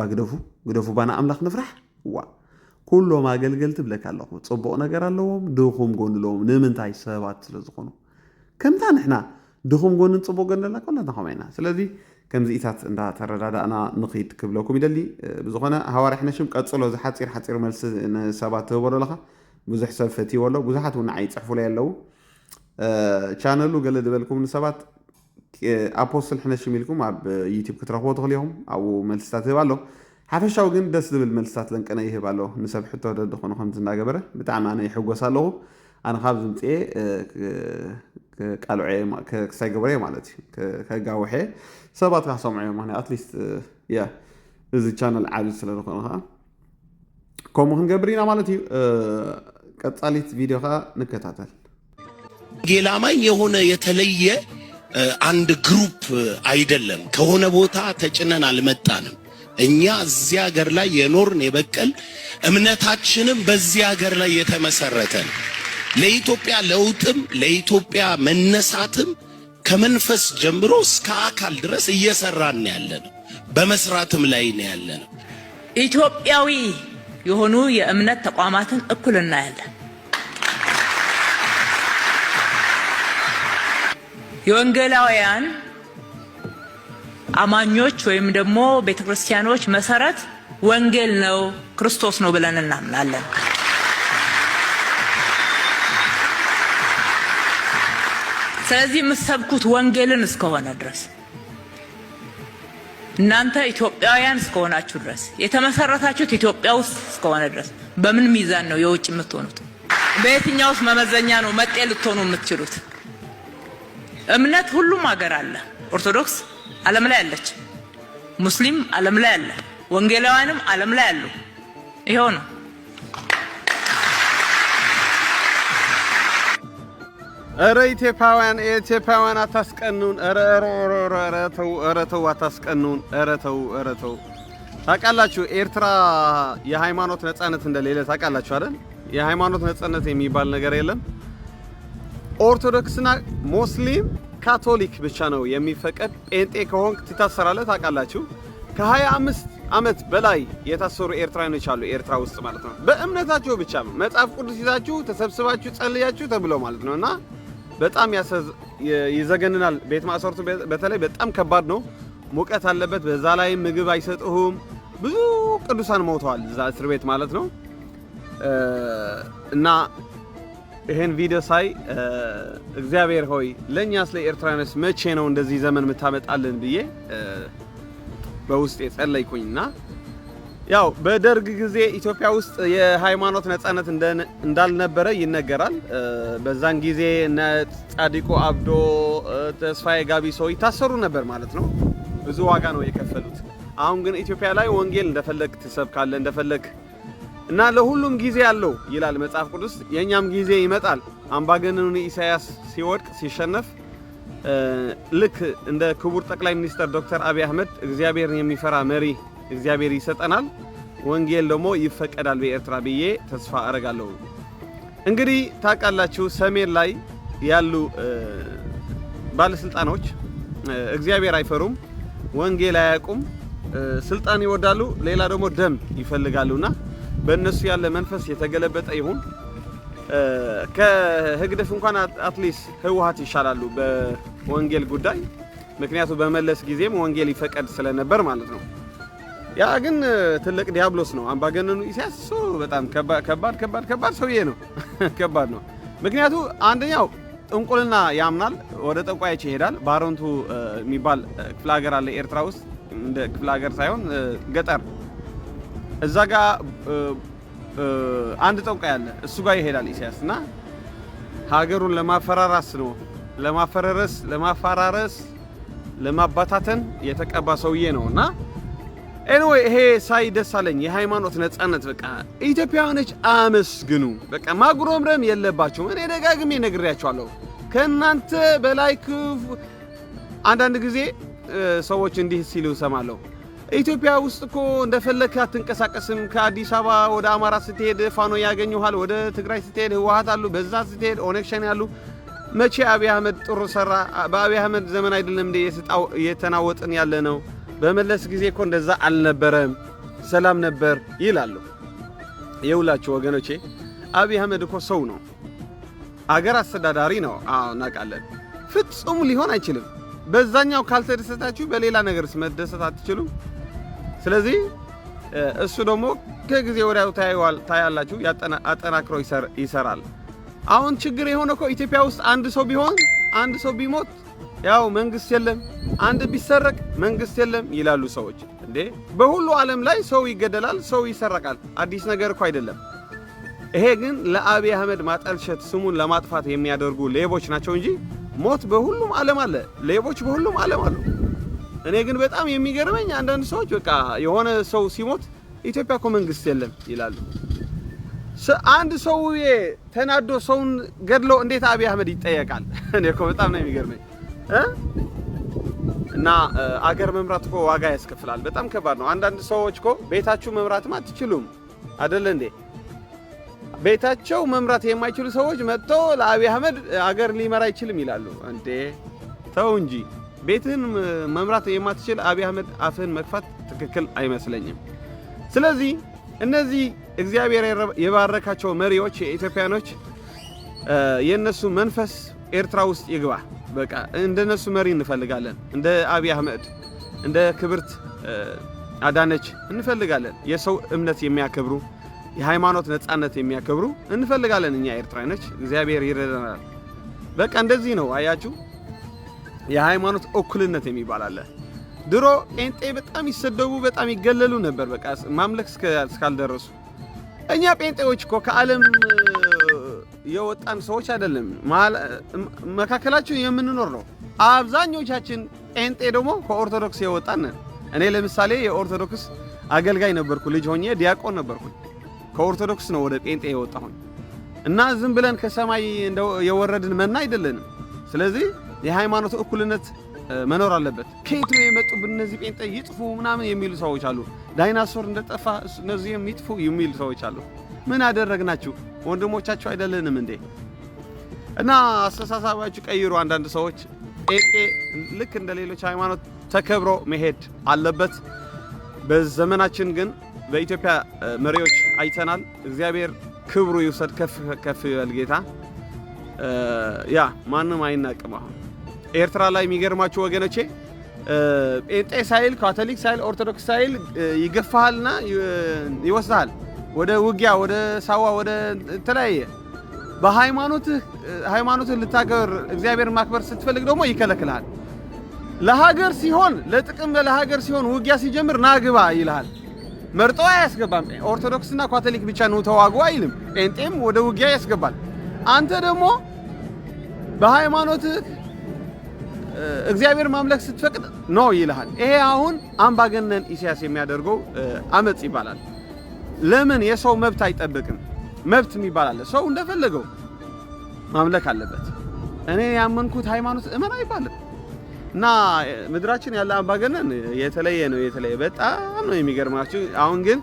ግደፉ ባና ኣምላኽ ንፍራሕ ዋ ኩሎም ኣገልገልቲ ብለካ ኣለኹ ፅቡቕ ነገር ኣለዎም ድኹም ጎን ኣለዎም ንምንታይ ሰባት ስለ ዝኾኑ ከምታ ንሕና ድኹም ጎንን ፅቡቕ ጎን ኣለና ኮላትና ኸማይና ስለዚ ከምዚኢታት እንዳተረዳዳእና ንኸይድ ክብለኩም ይደሊ ብዝኾነ ሃዋርያ ሕነሽም ቀፅሎ ዝሓፂር መልሲ ንሰባት ትህበሎ ኣለኻ ብዙሕ ሰብ ፈትይዎ ኣሎ ብዙሓት እውን ንዓይ ይፅሕፉለይ ኣለዉ ቻነሉ ገለ ዝበልኩም ንሰባት ኣፖስትል ሕነሽም ኢልኩም ኣብ ዩቲብ ክትረኽቦ ትኽእሉ ኢኹም ኣብኡ መልስታት ይህብ ኣሎ ሓፈሻዊ ግን ደስ ዝብል መልስታት ለንቀነ ይህብ ኣሎ ንሰብ ሕቶ ደድኾኑ ከምቲ እናገበረ ብጣዕሚ ኣነ ይሕጎስ ኣለኹ ኣነ ካብ ዝምፅኤ ቃልዑ ክሳይ ገበረ ማለት እዩ ከጋውሐ ሰባት ካሰምዑ ማለት ኣትሊስት እዚ ቻነል ዓብይ ስለ ዝኾነ ከዓ ከምኡ ክንገብር ኢና ማለት እዩ ቀጻሊት ቪዲዮ ከዓ ንከታተል ጌላማኝ የሆነ የተለየ አንድ ግሩፕ አይደለም ከሆነ ቦታ ተጭነን አልመጣንም እኛ እዚህ ሀገር ላይ የኖርን የበቀል እምነታችንም በዚህ ሀገር ላይ የተመሰረተ ነው ለኢትዮጵያ ለውጥም ለኢትዮጵያ መነሳትም ከመንፈስ ጀምሮ እስከ አካል ድረስ እየሰራን ያለነው በመስራትም ላይ ነው ያለነው ኢትዮጵያዊ የሆኑ የእምነት ተቋማትን እኩል እናያለን የወንጌላውያን አማኞች ወይም ደግሞ ቤተክርስቲያኖች መሰረት ወንጌል ነው ክርስቶስ ነው ብለን እናምናለን ስለዚህ የምትሰብኩት ወንጌልን እስከሆነ ድረስ እናንተ ኢትዮጵያውያን እስከሆናችሁ ድረስ የተመሰረታችሁት ኢትዮጵያ ውስጥ እስከሆነ ድረስ በምን ሚዛን ነው የውጭ የምትሆኑት በየትኛውስ መመዘኛ ነው መጤ ልትሆኑ የምትችሉት እምነት ሁሉም ሀገር አለ ኦርቶዶክስ ዓለም ላይ አለች ሙስሊም ዓለም ላይ አለ ወንጌላውያንም ዓለም ላይ አሉ ይሄው ነው ኧረ ኢትዮጵያውያን አታስቀኑን ኧረ ተው አታስቀኑን ኧረ ተው ታውቃላችሁ ኤርትራ የሃይማኖት ነፃነት እንደሌለ ታውቃላችሁ አይደል የሃይማኖት ነፃነት የሚባል ነገር የለም ኦርቶዶክስና ሙስሊም ካቶሊክ ብቻ ነው የሚፈቀድ ጴንጤ ከሆንክ ትታሰራለህ ታውቃላችሁ ከ25 ዓመት በላይ የታሰሩ ኤርትራውያኖች አሉ ኤርትራ ውስጥ ማለት ነው በእምነታቸው ብቻ ነው መጽሐፍ ቅዱስ ይዛችሁ ተሰብስባችሁ ጸልያችሁ ተብሎ ማለት ነውና በጣም ይዘገንናል ቤት ማሰርቱ በተለይ በጣም ከባድ ነው ሙቀት አለበት በዛ ላይ ምግብ አይሰጡም ብዙ ቅዱሳን ሞተዋል እዛ እስር ቤት ማለት ነው እና ይሄን ቪዲዮ ሳይ እግዚአብሔር ሆይ ለኛስ ለኤርትራውያንስ መቼ ነው እንደዚህ ዘመን መታመጣልን ብዬ በውስጤ ጸለይኩኝና ያው በደርግ ጊዜ ኢትዮጵያ ውስጥ የሃይማኖት ነፃነት እንዳልነበረ ይነገራል በዛን ጊዜ ጻዲቁ አብዶ ተስፋዬ ጋቢሶ ይታሰሩ ነበር ማለት ነው ብዙ ዋጋ ነው የከፈሉት አሁን ግን ኢትዮጵያ ላይ ወንጌል እንደፈለክ ትሰብካለህ እንደፈለክ እና ለሁሉም ጊዜ አለው ይላል መጽሐፍ ቅዱስ የኛም ጊዜ ይመጣል አምባገነኑ ኢሳያስ ሲወድቅ ሲሸነፍ ልክ እንደ ክቡር ጠቅላይ ሚኒስትር ዶክተር አብይ አህመድ እግዚአብሔርን የሚፈራ መሪ እግዚአብሔር ይሰጠናል ወንጌል ደግሞ ይፈቀዳል በኤርትራ ብዬ ተስፋ አረጋለሁ እንግዲህ ታውቃላችሁ ሰሜን ላይ ያሉ ባለስልጣኖች እግዚአብሔር አይፈሩም ወንጌል አያውቁም ስልጣን ይወዳሉ ሌላ ደግሞ ደም ይፈልጋሉና በእነሱ ያለ መንፈስ የተገለበጠ ይሁን ከህግደፍ እንኳን አትሊስት ህወሓት ይሻላሉ በወንጌል ጉዳይ ምክንያቱም በመለስ ጊዜም ወንጌል ይፈቀድ ስለነበር ማለት ነው ያ ግን ትልቅ ዲያብሎስ ነው አምባገነኑ ኢሳያስ በጣም ከባድ ሰውዬ ነው ከባድ ነው ምክንያቱም አንደኛው ጥንቁልና ያምናል ወደ ጠንቋዮች ይሄዳል ባሮንቱ የሚባል ክፍለ ሀገር አለ ኤርትራ ውስጥ እንደ ክፍለ ሀገር ሳይሆን ገጠር እዛ ጋር አንድ ጠንቋይ አለ እሱ ጋር ይሄዳል ኢሳያስና ሀገሩን ለማፈራረስ ነው ለማፈራረስ ለማባታተን የተቀባ ሰውዬ ነውና ኤኒዌይ ይሄ ሳይ ደሳለኝ የሃይማኖት ነፃነት በቃ ኢትዮጵያውያኖች አመስግኑ በቃ ማጉረምረም የለባችሁም እኔ ደጋግሜ ነግሬያችኋለሁ ከናንተ በላይ አንዳንድ ጊዜ ሰዎች እንዲህ ሲሉ ሰማለሁ። ኢትዮጵያ ውስጥ እኮ እንደፈለክ አትንቀሳቀስም። ከአዲስ አበባ ወደ አማራ ስትሄድ ፋኖ ያገኙሃል፣ ወደ ትግራይ ስትሄድ ህወሓት አሉ፣ በዛ ስትሄድ ኦነግ ሸኔ ያሉ። መቼ አብይ አህመድ ጥሩ ሰራ? በአብይ አህመድ ዘመን አይደለም እንደ የተናወጥን ያለ ነው። በመለስ ጊዜ እኮ እንደዛ አልነበረም፣ ሰላም ነበር ይላሉ። የውላችሁ ወገኖቼ አብይ አህመድ እኮ ሰው ነው፣ አገር አስተዳዳሪ ነው። አዎ እናውቃለን። ፍጹም ሊሆን አይችልም። በዛኛው ካልተደሰታችሁ በሌላ ነገር መደሰት አትችሉም። ስለዚህ እሱ ደግሞ ከጊዜ ወዲያው ታያላችሁ፣ አጠናክሮ ይሰራል። አሁን ችግር የሆነ እኮ ኢትዮጵያ ውስጥ አንድ ሰው ቢሆን አንድ ሰው ቢሞት ያው መንግስት የለም፣ አንድ ቢሰረቅ መንግስት የለም ይላሉ ሰዎች። እንዴ በሁሉ ዓለም ላይ ሰው ይገደላል፣ ሰው ይሰረቃል። አዲስ ነገር እኮ አይደለም። ይሄ ግን ለአብይ አህመድ ማጠልሸት ስሙን ለማጥፋት የሚያደርጉ ሌቦች ናቸው እንጂ ሞት በሁሉም ዓለም አለ፣ ሌቦች በሁሉም ዓለም አሉ። እኔ ግን በጣም የሚገርመኝ አንዳንድ ሰዎች በቃ የሆነ ሰው ሲሞት ኢትዮጵያ እኮ መንግስት የለም ይላሉ። አንድ ሰው ተናዶ ሰውን ገድሎ እንዴት አብይ አህመድ ይጠየቃል? እኔ እኮ በጣም ነው የሚገርመኝ። እና አገር መምራት እኮ ዋጋ ያስከፍላል። በጣም ከባድ ነው። አንዳንድ ሰዎች እኮ ቤታችሁ መምራትም አትችሉም አይደል እንዴ? ቤታቸው መምራት የማይችሉ ሰዎች መጥተው ለአብይ አህመድ አገር ሊመራ አይችልም ይላሉ። እንዴ ተው እንጂ። ቤትህን መምራት የማትችል አብይ አህመድ አፍህን መክፈት ትክክል አይመስለኝም። ስለዚህ እነዚህ እግዚአብሔር የባረካቸው መሪዎች የኢትዮጵያኖች የነሱ መንፈስ ኤርትራ ውስጥ ይግባ። በቃ እንደነሱ መሪ እንፈልጋለን። እንደ አብይ አህመድ፣ እንደ ክብርት አዳነች እንፈልጋለን። የሰው እምነት የሚያከብሩ የሃይማኖት ነጻነት የሚያከብሩ እንፈልጋለን እኛ ኤርትራኖች። እግዚአብሔር ይረዳናል። በቃ እንደዚህ ነው። አያችሁ የሃይማኖት እኩልነት የሚባል አለ። ድሮ ጴንጤ በጣም ይሰደቡ፣ በጣም ይገለሉ ነበር። በቃ ማምለክ እስካልደረሱ። እኛ ጴንጤዎች እኮ ከዓለም የወጣን ሰዎች አይደለም፣ መካከላችን የምንኖር ነው። አብዛኞቻችን ጴንጤ ደግሞ ከኦርቶዶክስ የወጣን ነን። እኔ ለምሳሌ የኦርቶዶክስ አገልጋይ ነበርኩ፣ ልጅ ሆኜ ዲያቆን ነበርኩኝ። ከኦርቶዶክስ ነው ወደ ጴንጤ የወጣሁኝ እና ዝም ብለን ከሰማይ የወረድን መና አይደለንም። ስለዚህ የሃይማኖት እኩልነት መኖር አለበት። ከየት ነው የመጡብን እነዚህ ጴንጤ ይጥፉ ምናምን የሚሉ ሰዎች አሉ። ዳይናሶር እንደጠፋ እነዚህም ይጥፉ የሚሉ ሰዎች አሉ። ምን አደረግናችሁ? ወንድሞቻችሁ አይደለንም እንዴ? እና አስተሳሰባችሁ ቀይሩ። አንዳንድ ሰዎች ጴንጤ ልክ እንደ ሌሎች ሃይማኖት ተከብሮ መሄድ አለበት። በዘመናችን ግን በኢትዮጵያ መሪዎች አይተናል። እግዚአብሔር ክብሩ ይውሰድ። ከፍ ይበል ጌታ። ያ ማንም አይናቅም። አሁን ኤርትራ ላይ የሚገርማችሁ ወገኖቼ ጴንጤ ሳይል ካቶሊክ ሳይል ኦርቶዶክስ ሳይል ይገፋሃልና ይወስዳል ወደ ውጊያ፣ ወደ ሳዋ፣ ወደ ተለያየ። በሃይማኖትህ ልታከብር እግዚአብሔር ማክበር ስትፈልግ ደግሞ ይከለክልሃል። ለሀገር ሲሆን ለጥቅም ለሀገር ሲሆን ውጊያ ሲጀምር ናግባ ይልሃል። መርጦ አያስገባም። ኦርቶዶክስና ካቶሊክ ብቻ ነው ተዋጉ አይልም። ጴንጤም ወደ ውጊያ ያስገባል። አንተ ደግሞ በሃይማኖትህ እግዚአብሔር ማምለክ ስትፈቅድ ነው ይልሃል። ይሄ አሁን አምባገነን ኢሳያስ የሚያደርገው አመጽ ይባላል። ለምን የሰው መብት አይጠብቅም? መብት የሚባል አለ። ሰው እንደፈለገው ማምለክ አለበት። እኔ ያመንኩት ሃይማኖት እመን አይባልም። እና ምድራችን ያለ አምባገነን የተለየ ነው። የተለየ በጣም ነው የሚገርማችሁ። አሁን ግን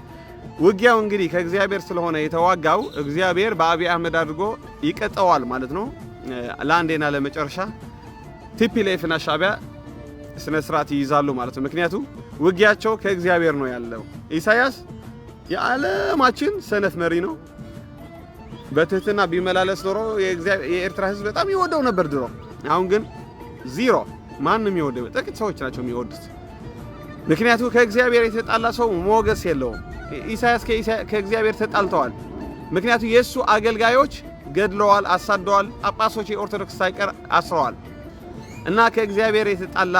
ውጊያው እንግዲህ ከእግዚአብሔር ስለሆነ የተዋጋው እግዚአብሔር በአብይ አህመድ አድርጎ ይቀጠዋል ማለት ነው። ለአንዴና ለመጨረሻ ቲፒኤልኤፍና ሻዕቢያ ስነ ስርዓት ይይዛሉ ማለት ነው። ምክንያቱም ውጊያቸው ከእግዚአብሔር ነው ያለው። ኢሳያስ የዓለማችን ሰነፍ መሪ ነው። በትህትና ቢመላለስ ኖሮ የኤርትራ ሕዝብ በጣም ይወደው ነበር ድሮ። አሁን ግን ዚሮ። ማንም ይወደው፣ ጥቂት ሰዎች ናቸው የሚወዱት። ምክንያቱም ከእግዚአብሔር የተጣላ ሰው ሞገስ የለውም። ኢሳያስ ከእግዚአብሔር ተጣልተዋል። ምክንያቱም የእሱ አገልጋዮች ገድለዋል፣ አሳደዋል፣ ጳጳሶች የኦርቶዶክስ ሳይቀር አስረዋል። እና ከእግዚአብሔር የተጣላ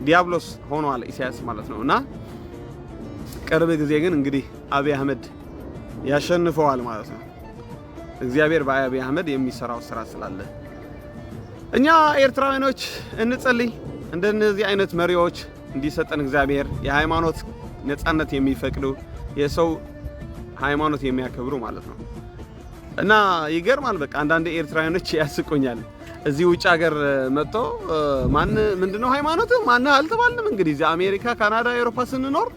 ዲያብሎስ ሆኗል ኢሳያስ ማለት ነው። እና ቅርብ ጊዜ ግን እንግዲህ አብይ አህመድ ያሸንፈዋል ማለት ነው። እግዚአብሔር በአብይ አህመድ የሚሰራው ስራ ስላለ እኛ ኤርትራውያኖች እንጸልይ። እንደነዚህ አይነት መሪዎች እንዲሰጠን እግዚአብሔር የሃይማኖት ነጻነት የሚፈቅዱ የሰው ሃይማኖት የሚያከብሩ ማለት ነው። እና ይገርማል። በቃ አንዳንድ ኤርትራውያኖች ያስቆኛል። እዚህ ውጭ ሀገር መጥቶ ማን ምንድነው ሃይማኖት ማን አልተባልንም። እንግዲህ እዚህ አሜሪካ፣ ካናዳ፣ አውሮፓ ስንኖር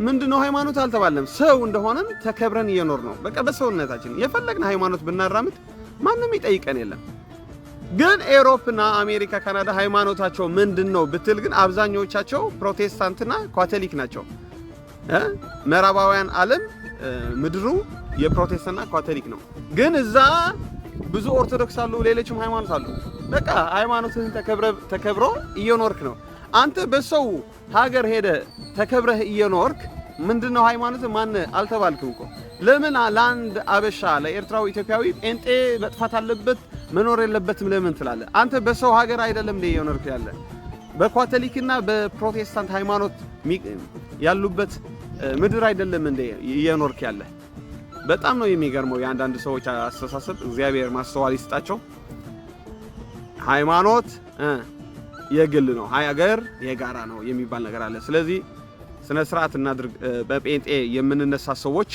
ምንድነው ሃይማኖት አልተባልንም። ሰው እንደሆነን ተከብረን እየኖር ነው። በቃ በሰውነታችን የፈለግን ሃይማኖት ብናራምድ ማንም ይጠይቀን የለም። ግን አውሮፓና አሜሪካ፣ ካናዳ ሃይማኖታቸው ምንድነው ብትል ግን አብዛኞቻቸው ፕሮቴስታንትና ካቶሊክ ናቸው። ምዕራባውያን ዓለም ምድሩ የፕሮቴስታንትና ካቶሊክ ነው። ግን እዛ ብዙ ኦርቶዶክስ አሉ፣ ሌሎችም ሃይማኖት አሉ። በቃ ሃይማኖትህን ተከብሮ እየኖርክ ነው። አንተ በሰው ሀገር ሄደ ተከብረህ እየኖርክ ምንድነው ሃይማኖት ማን አልተባልክም እኮ። ለምን ለአንድ አበሻ ለኤርትራዊ ኢትዮጵያዊ ጴንጤ መጥፋት አለበት መኖር የለበትም ለምን ትላለህ? አንተ በሰው ሀገር አይደለም እንደ እየኖርክ ያለ በካቶሊክና በፕሮቴስታንት ሃይማኖት ያሉበት ምድር አይደለም እንደ እየኖርክ ያለ። በጣም ነው የሚገርመው የአንዳንድ ሰዎች አስተሳሰብ። እግዚአብሔር ማስተዋል ይስጣቸው። ሃይማኖት የግል ነው፣ ሀገር የጋራ ነው የሚባል ነገር አለ። ስለዚህ ስነ ስርዓት እናድርግ። በጴንጤ የምንነሳ ሰዎች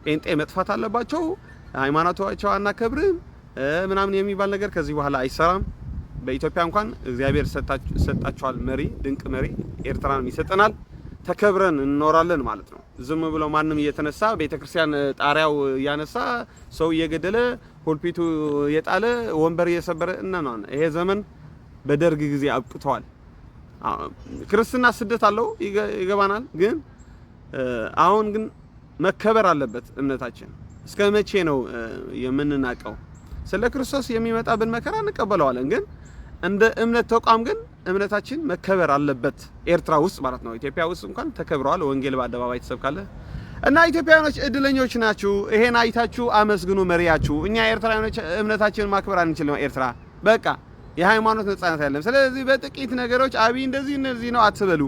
ጴንጤ መጥፋት አለባቸው፣ ሃይማኖታቸው አናከብርም ምናምን የሚባል ነገር ከዚህ በኋላ አይሰራም። በኢትዮጵያ እንኳን እግዚአብሔር ሰጣቸዋል መሪ፣ ድንቅ መሪ ኤርትራንም ይሰጠናል። ተከብረን እንኖራለን ማለት ነው። ዝም ብሎ ማንም እየተነሳ ቤተክርስቲያን ጣሪያው እያነሳ ሰው እየገደለ ፖልፒቱ የጣለ ወንበር እየሰበረ እና ይሄ ዘመን በደርግ ጊዜ አብቅቷል። ክርስትና ስደት አለው ይገባናል። ግን አሁን ግን መከበር አለበት እምነታችን። እስከ መቼ ነው የምንናቀው? ስለ ክርስቶስ የሚመጣብን መከራ እንቀበለዋለን። ግን እንደ እምነት ተቋም ግን እምነታችን መከበር አለበት። ኤርትራ ውስጥ ማለት ነው። ኢትዮጵያ ውስጥ እንኳን ተከብረዋል። ወንጌል በአደባባይ ተሰብካለ እና ኢትዮጵያውያኖች እድለኞች ናችሁ። ይሄን አይታችሁ አመስግኑ መሪያችሁ። እኛ ኤርትራውያኖች እምነታችንን ማክበር አንችልም። ኤርትራ በቃ የሃይማኖት ነጻነት ያለም። ስለዚህ በጥቂት ነገሮች አብይ እንደዚህ ነው አትበሉ።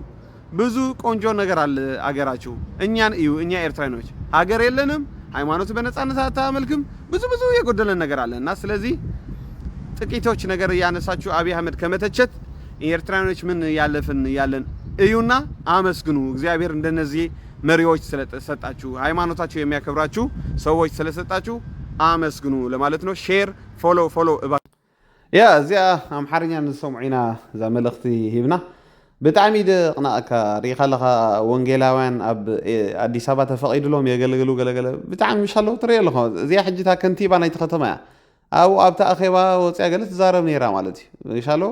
ብዙ ቆንጆ ነገር አለ አገራችሁ። እኛን እዩ። እኛ ኤርትራውያኖች ሀገር የለንም፣ ሃይማኖት በነጻነት አታመልክም። ብዙ የጎደለን ነገር አለ እና ስለዚህ ጥቂቶች ነገር ያነሳችሁ አብይ አህመድ ከመተቸት ኤርትራውያኖች ምን ያለን እዩና አመስግኑ። እግዚአብሔር እንደነዚህ መሪዎች ስለሰጣችሁ፣ ሃይማኖታችሁ የሚያከብራችሁ ሰዎች ስለሰጣችሁ አመስግኑ ለማለት ነው። ሼር ፎሎ ያ እዚያ አምሓርኛ ንሰምዑ ኢና እዛ መልእኽቲ ሂብና ብጣዕሚ ደቕናእካ ሪኢኻ ኣለኻ ወንጌላውያን ኣብ ኣዲስ ኣበባ ተፈቒድሎም የገልግሉ ገለገለ ብጣዕሚ ምሻለዉ ትሪኦ ኣለኹ። እዚኣ ሕጂታ ከንቲባ ናይቲ ከተማ እያ። ኣብኡ ኣብታ ኣኼባ ወፅያ ገለ ትዛረብ ነይራ ማለት እዩ። ምሻሎ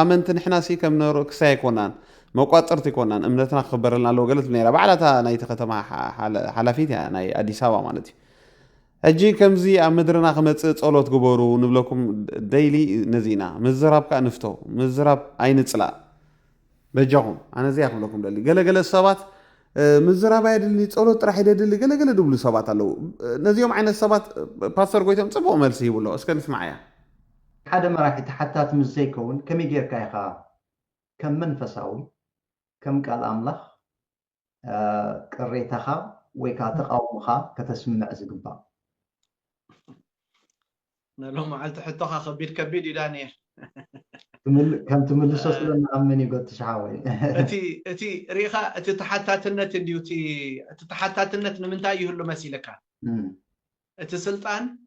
ኣመንቲ ንሕናሲ ከም ነሮ ክሳይ ኣይኮናን መቋፅርቲ ይኮናን እምነትና ክኽበረልና ኣለዎ ገለ ትብል ነይራ። ባዕላታ ናይቲ ከተማ ሓላፊት እያ ናይ ኣዲስ ኣበባ ማለት እዩ። ሕጂ ከምዚ ኣብ ምድርና ክመፅእ ጸሎት ግበሩ ንብለኩም ደይሊ ነዚና ምዝራብ ከዓ ንፍቶ ምዝራብ ኣይንፅላእ በጃኹም ኣነ እዚኣ ክብለኩም ደሊ ገለገለ ሰባት ምዝራብ ኣይደልኒ ጸሎት ጥራሕ ይደልኒ ገለገለ ድብሉ ሰባት ኣለዉ። ነዚኦም ዓይነት ሰባት ፓስተር ጎይቶም ጽቡቕ መልሲ ይብሎ እስከ ንስማዕ እያ። ሓደ መራሒ ተሓታት ምስ ዘይከውን ከመይ ጌርካ ኢኻ ከም መንፈሳዊ ከም ቃል ኣምላኽ ቅሬታኻ ወይ ከዓ ተቃውሞኻ ከተስምዕ ዝግባእ? نلو معلت حطوها كبيد دانيال كم تملس أصلاً أمني قلت شعوي أتي ريخا أتي تحتات النت ديوتي تحتات النت من تايه له مسيلك أتي سلطان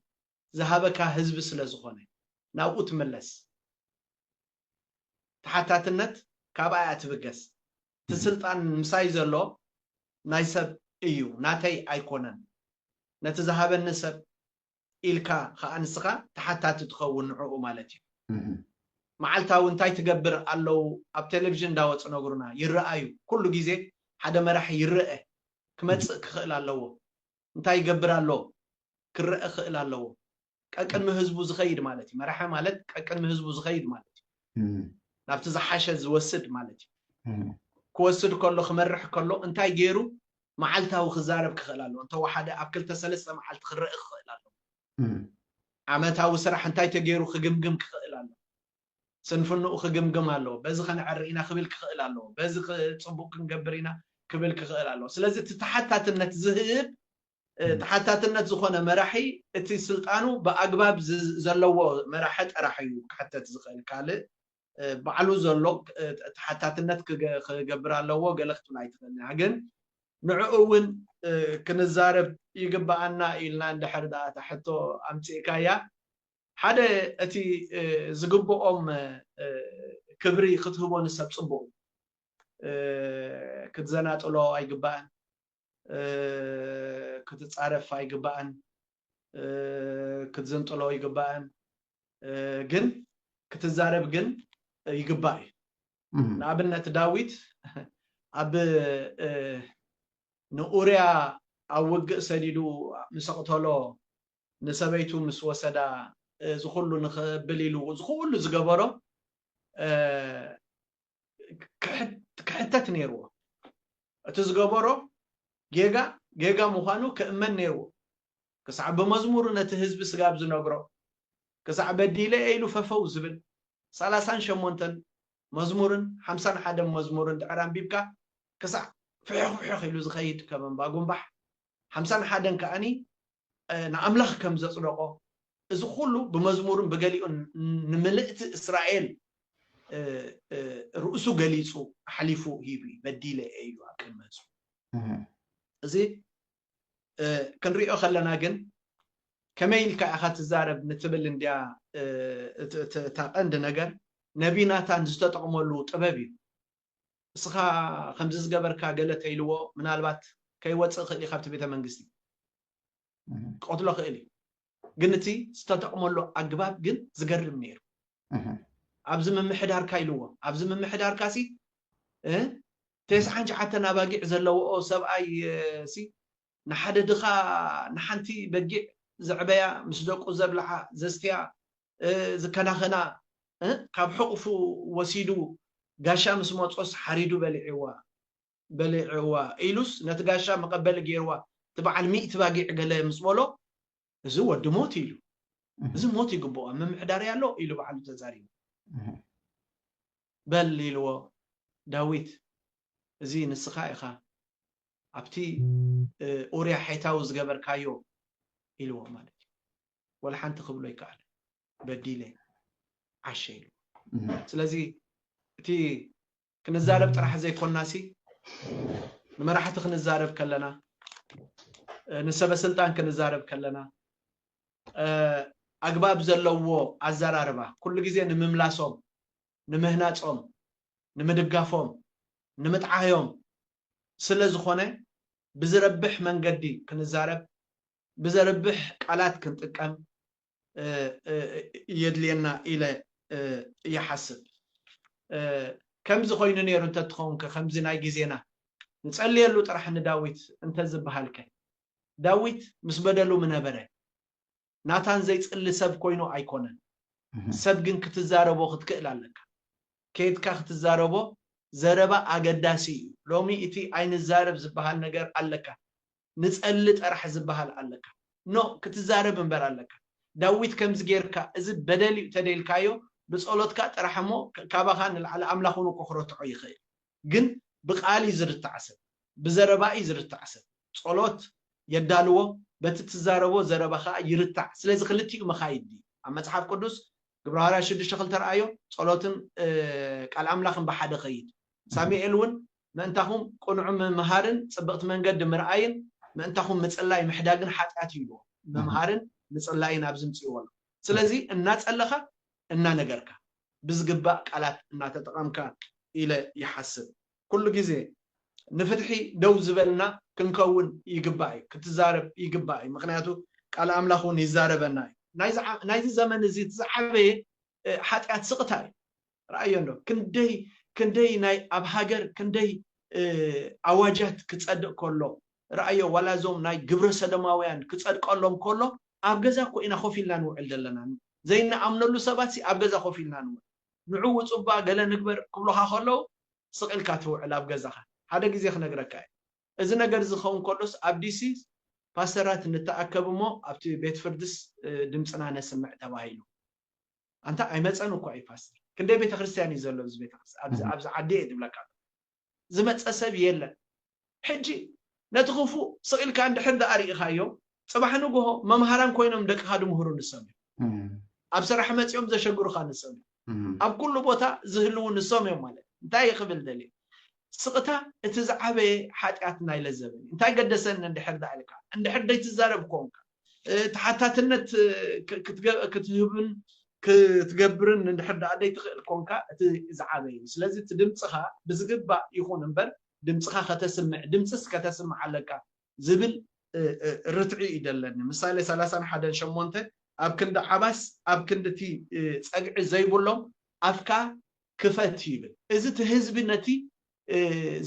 ذهبك حزب سلازخوني ناوت ملس تحتات النت كابعات بقس تسلطان مسايز له نايسب إيو ناتي أيقونن نتذهب النسب إلكا خانسخا تحتات تخون نعو مالتي معلتا وانتاي تقبر اللو اب تلفزيون داوت نغرنا يرأيو كل جيزي حدا مرح يرأي كمتص كخيل اللو انتاي يقبر اللو كرأي خيل اللو كأكن مهزبو زخيد مالتي مرحة مالت كأكن مهزبو زخيد مالتي نافت زحاشة زوسد مالتي كوسد كله خمرح كله انتاي جيرو معلتا وخزارب كخيل اللو انتو حدا ابكل تسلسة معلت خرأي خيل اللو عمتها وسرح انتاي تجيرو خجمجم كخيل اللو سنفنو خجمجم اللو بزخ نعرينا خبيل كخيل اللو بزخ صبوك نجبرينا خبيل كخيل اللو سلازم تتحتات النت زهب تحتات النت زخونه مرحي اتي سلطانو باغباب زلو مرحت راحيو حتى تزخيل كاله بعلو زلو تحتات النت كجبر اللو قلخت لا يتفنى حقن نعقون كنزارب يقبعنا إلنا ندحر دا تحتو أمتيكايا حدا أتي زقبهم كبري خطبون السبصبو كتزنات الله أي جبان كتتعرف أي جبان كتزنت الله أي جبان جن كتزارب جن يجباي نابلنا تداويت أب نوريا أوج سديدو مسقط له نسبيتو مسوسدا زخلو نخبليلو زخلو زقبرو كحتت نيرو تزقبرو جيجا مخانو كأمن نيرو كسعب مزمور نتهز بسقاب زنقرو كسعب الديلة ايلو ففوز بن 38 مزمورن 51 مزمورن دعران بيبكا كسع فيخ يلو زخيد كمان باقوم بح 51 كأني نعملخ كم زصدقو إذا خلوا بمزمورن بقاليون نملئت إسرائيل رؤسو قليسو حليفو هيبي بديله أيوة كلمة زي كان ريو خلنا جن كميل كأخذ الزارب نتبل إنديا تاقند نجر نبينا تانزت عملو تبابي سخا خمسة جبر كعجلة أيلو من البات كي واتسخ اللي خبت بيته منجسي قتله خيلي جنتي ستتعمل له أجباب جن زجر منير عبز من محدار كايلوه عبز من محدار كاسي تسعة حتى نباجي زلوا أو سبعي سي نحد دخا نحنتي بجي زعبيا مسدوق وزبلحة زستيا زكنا خنا كاب حقفو وسيدو قاشا مسموت قص حريدو بلعوا إيلوس نتقاشا مقبل جيروا تبع المئة تباقي عقله مسمولو زو دموت يلو زو موت يقبوا أمام حداري يالو يلو بعلو تزاري بل يلو داويت زي نسخائخا عبتي أوريا حيتاوز قبر كايو يلو مالك ولا حان تقبلو يكال بديلي عشيلو سلازي تي كنزارب طرح زي كوناسي لما راح تخن الزارب كلنا نسبة سلطان كنزارب كلنا أقباب زلوو عزراربا كل جزء نمملاسهم نمهناتهم نمدقافهم نمتعاهم سلزخونه بزربح من قدي كنزارب بزربح قالات كنتقام يدلينا إلى يحسب كم زخوين نيرو تتخون كخمزين أي جزينا نسألي له طرح داويت أنت زبهالك داويت مس بدلو من هبره ناتان زي تسأل سب كوينو أيقونن سب جن كتزاربو خدك لك كيد كتزاربو زربا أجداسي لومي إتي عين الزارب زبهال نجار علىك نسأل طرح زبهال علىك نو كتزارب مبر علىك داويت كم زجيرك إذا بدلي تديل كايو بس أولاد كات رحمو كابخان على أملاخونو كخروت عيخير جن بقالي زرت عسل بزربائي زرت عسل أولاد يدالو بتتزاربو زربخا يرتع سلازي خلتي مخايدي أما تحف قدس قبرها شد الشغل ترأيو صلاتن قال أملاخن بحد خيد سامي إلون ما أنتهم قنعم مهارن سبقت من قد مرأين ما أنتهم متسألاي محداقن حاتقات يلو مهارن متسألاين أبزم تيوال سلازي الناس ألخا إننا نجركا بزقباء قالات إننا تتقامكا إلى يحسب كل جزء نفتحي دو زبلنا كنكون يقباي كتزارب يقباي مقنعتو قال أملاخون يزاربنا نايز زمن زي تزحبه حتى سقطاي رأينا كندي ناي أبهاجر كندي أواجهت كتصدق كله رأيه ولا زوم ناي جبر سدماويان كتصدق كلهم كله أبجزا كو إنا خوفي لنا وعلد لنا زينا عملوا له سباتي أبجزا خوفي لنا نعوض صبا قال نكبر كلها خلوا سقل كاتو على أبجزا هذا جزء خنا جركاي إذا نجر زخون كلوس أبديسي فاسرات نتأكد مو أبتي بيت فردس دمسنا نسمع تواهيلو أنت أي مثلا كوي فاسر كندي بيت خريستياني زلوا بيت أبز عدي دبلك زمت أسب يلا حجي نتخوفو سقل كان حد أريق خايو صباح نوجه ما مهران كوينهم دك هادو مهرون السامي أبصر رحمة يوم ذا شجور خان السامي أب كل بوتا زهلون السامي ماله داي قبل دليل سقطها تزعبه حاجاتنا إلى الزمن أنت قدسنا عند حد عليك عند حد يتزارب كونك ተሓታትነት ክትህብን ክትገብርን እንድሕር ዳኣደይ ትኽእል ኮንካ እቲ ዝዓበይ ስለዚ እቲ ድምፅኻ ብዝግባእ ይኹን እምበር ድምፅኻ ከተስምዕ ድምፅስ ከተስምዕ ኣለካ ዝብል ርትዒ ይደለኒ ምሳሌ 31:8 ኣብ ክንዲ ዓባስ ኣብ ክንዲ እቲ ፀግዒ ዘይብሎም ኣፍካ ክፈት ይብል እዚ እቲ ህዝቢ ነቲ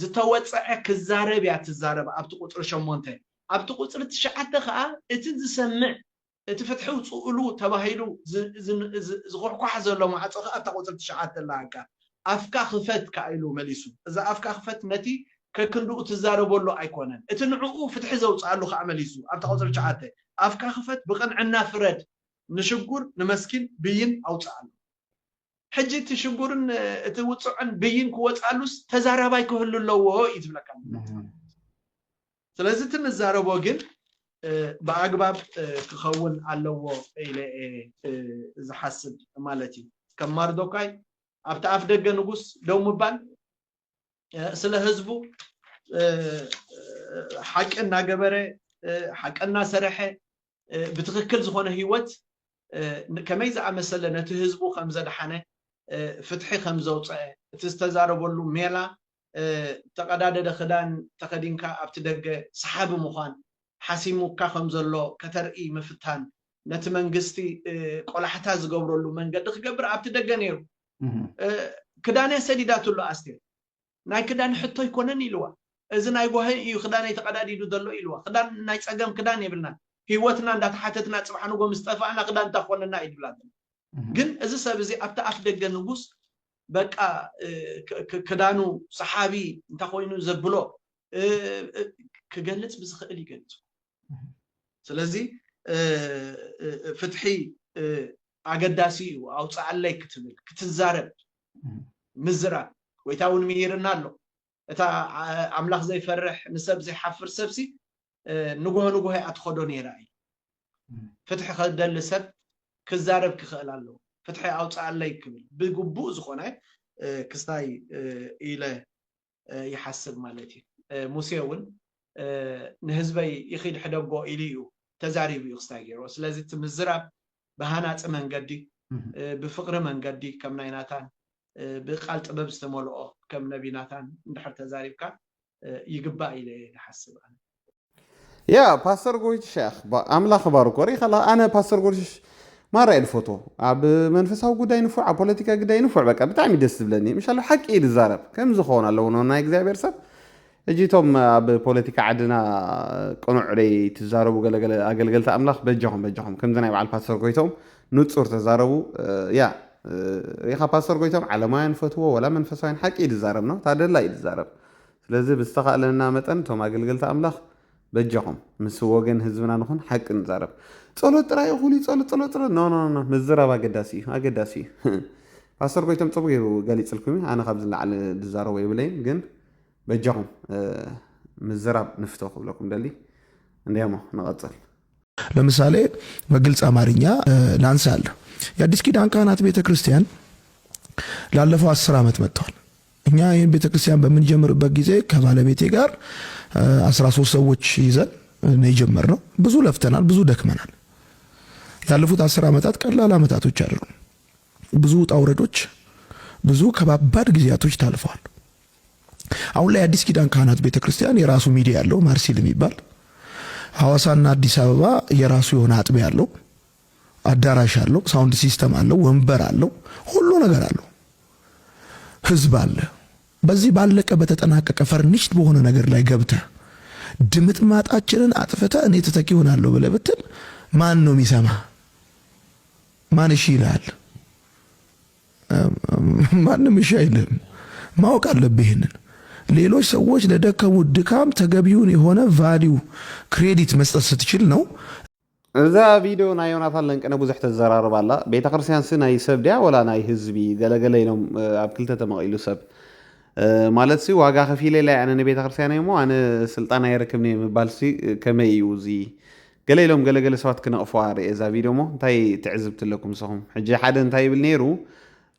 ዝተወፅዐ ክዛረብ እያ ትዛረብ ኣብቲ ቁፅሪ 8 ኣብቲ ቁፅሪ 9 ከዓ እቲ ዝሰምዕ እቲ ፍትሒ ውፅኡሉ ተባሂሉ ዝቑሕቋሕ ዘሎ ማዕፆ ከዓ ኣብታ ቁፅሪ 9 ኣለካ ኣፍካ ክፈት ካኢሉ መሊሱ እዛ ኣፍካ ክፈት ነቲ ከክንድኡ ትዛረበሉ ኣይኮነን እቲ ንዕኡ ፍትሒ ዘውፅኣሉ ከዓ መሊሱ ኣብታ ቁፅሪ 9 ኣፍካ ክፈት ብቕንዕና ፍረድ ንሽጉር ንመስኪን ብይን ኣውፅኣሉ ሕጂ እቲ ሽጉርን እቲ ውፅዕን ብይን ክወፅኣሉስ ተዛራባይ ክህሉ ኣለዎ እዩ ዝብለካ ስለዚ እቲ ንዛረቦ ግን ብኣግባብ ክኸውን ኣለዎ ኢለ ዝሓስብ ማለት እዩ ከም ማርዶካይ ኣብቲ ኣፍ ደገ ንጉስ ደው ምባል ስለ ህዝቡ ሓቂ እናገበረ ሓቂ እናሰርሐ ብትክክል ዝኾነ ህይወት ከመይ ዝኣመሰለ ነቲ ህዝቡ ከም ዘድሓነ ፍትሒ ከም ዘውፅአ እቲ ዝተዛረበሉ ሜላ ተቀዳደደ ክዳን ተኸዲንካ ኣብቲ ደገ ሰሓቢ ምዃን ሓሲሙካ ከም ዘሎ ከተርኢ ምፍታን ነቲ መንግስቲ ቆላሕታ ዝገብረሉ መንገዲ ክገብር ኣብቲ ደገ ነይሩ ክዳነይ ሰዲዳትሉ ኣስቴር ናይ ክዳን ሕቶ ይኮነን ኢልዋ እዚ ናይ ጎሄ እዩ ክዳነይ ተቀዳዲዱ ዘሎ ኢልዋ ክዳን ናይ ፀገም ክዳን የብልና ህይወትና እንዳተሓተትና ፅባሕ ንጎ ምስተፋዕና ክዳን ታኾነና ይድብላት ግን እዚ ሰብ እዚ ኣብቲ ኣፍ ደገ ንጉስ በቃ ክዳኑ ሰሓቢ እንታይ ኮይኑ ዘብሎ ክገልጽ ብዝኽእል ይገልጽ ስለዚ ፍትሒ ኣገዳሲ እዩ ኣውፅዓለይ ክትብል ክትዛረብ ምዝራብ ወይታ እውን ምሂርና ኣሎ እታ ኣምላኽ ዘይፈርሕ ንሰብ ዘይሓፍር ሰብሲ ንጎሆ ንጎሆ ኣትኸዶ ነይራ እዩ ፍትሒ ከደሊ ሰብ ክዛረብ ክኽእል ኣለዎ ፍትሒ ኣውፅዓለይ ክብል ብግቡእ ዝኾነ ክስታይ ኢለ ይሓስብ ማለት እዩ ሙሴ እውን ንህዝበይ ይኺድ ሕደጎ ኢሉ እዩ ተዛሪቡ እዩ ክስታይ ገይሮ ስለዚ እቲ ምዝራብ ብሃናፂ መንገዲ ብፍቅሪ መንገዲ ከም ናይ ናታን ብቃል ጥበብ ዝተመልኦ ከም ነቢ ናታን እንድሕር ተዛሪብካ ይግባእ ኢለ ይሓስብ ኣነ ያ ፓስተር ጎይሽ ሸኽ ኣምላኽ ባርኮ ሪኸላ ኣነ ፓስተር ጎይሽ ማራይ الፎቶ ኣብ መንፈሳዊ ጉዳይ ንፉዕ ኣብ ፖለቲካ ጉዳይ ንፉዕ በቃ ብጣዕሚ ደስ ዝብለኒ ምሻሎ ሓቂ ዝዛረብ ከም ዝኸውን ኣለዎ ናይ እግዚአብሔር ሰብ እጂቶም ኣብ ፖለቲካ ዓድና ቅኑዕ ደይ ትዛረቡ ገለገለ ኣገልገልቲ ኣምላኽ በጀኹም ከምዚ ናይ በዓል ፓስተር ጎይቶም ንጹር ተዛረቡ ያ ሪኻ ፓስተር ጎይቶም ዓለማውያን ፈትዎ ወላ መንፈሳውያን ሓቂ ዝዛረብ ነው ታደላ ይዛረብ ስለዚ ብዝተኻእለና መጠን ቶም ኣገልገልቲ ኣምላኽ በጀኹም ምስ ወገን ህዝብና ንኹን ሓቂ ንዛረብ ጸሎት ጥራይ ይኹን ጸሎት ኖ ምዝራብ ኣገዳሲ እዩ ፓስተር ጎይቶም ጽቡቕ ገይሩ ገሊጽልኩም ኣነ ካብ ዝለዓለ ዝዛረቡ ይብለይን ግን በጀኹም ምዝራብ ንፍተው ክብለኩም ደሊ እንዲያሞ ንቐጽል ለምሳሌ በግልጽ አማርኛ ላንሳለ የአዲስ ኪዳን ካህናት ቤተክርስቲያን ላለፈው 10 ዓመት መጥተዋል እኛ ይህን ቤተክርስቲያን በምንጀምርበት ጊዜ ከባለቤቴ ጋር 13 ሰዎች ይዘን ነው የጀመርነው ብዙ ለፍተናል ብዙ ደክመናል ያለፉት 10 ዓመታት ቀላል ዓመታቶች አይደሉም ብዙ ጣውረዶች ብዙ ከባባድ ጊዜያቶች ታልፈዋል አሁን ላይ አዲስ ኪዳን ካህናት ቤተክርስቲያን የራሱ ሚዲያ ያለው ማርሲል የሚባል ሐዋሳና አዲስ አበባ የራሱ የሆነ አጥቢያ ያለው አዳራሽ አለው ሳውንድ ሲስተም አለው ወንበር አለው ሁሉ ነገር አለው ህዝብ አለ በዚህ ባለቀ በተጠናቀቀ ፈርኒሽድ በሆነ ነገር ላይ ገብተ ድምጥ ማጣችንን አጥፈተ እኔ ተተኪ ሆናለሁ ብለህ ብትል ማን ነው የሚሰማ ማን እሺ ይላል ማንም እሺ አይልም ማወቅ አለብህ ይሄንን ሌሎች ሰዎች ለደከሙ ድካም ተገቢውን የሆነ ቫልዩ ክሬዲት መስጠት ስትችል ነው እዛ ቪዲዮ ናይ ዮናታን ለንቀነ ብዙሕ ተዘራርባ ኣላ ቤተ ክርስቲያን ሲ ናይ ሰብ ድያ ወላ ናይ ህዝቢ ገለገለ ኢሎም ኣብ ክልተ ተመቂሉ ሰብ ማለት ሲ ዋጋ ከፊለ ላይ ኣነ ንቤተ ክርስቲያን እሞ ኣነ ስልጣን ኣይረክብኒ ምባል ሲ ከመይ እዩ እዚ ገለ ኢሎም ገለገለ ሰባት ክነቕፉ ርአ እዛ ቪዲዮ ሞ እንታይ ትዕዝብት ኣለኩም ንስኹም ሕጂ ሓደ እንታይ ይብል ነይሩ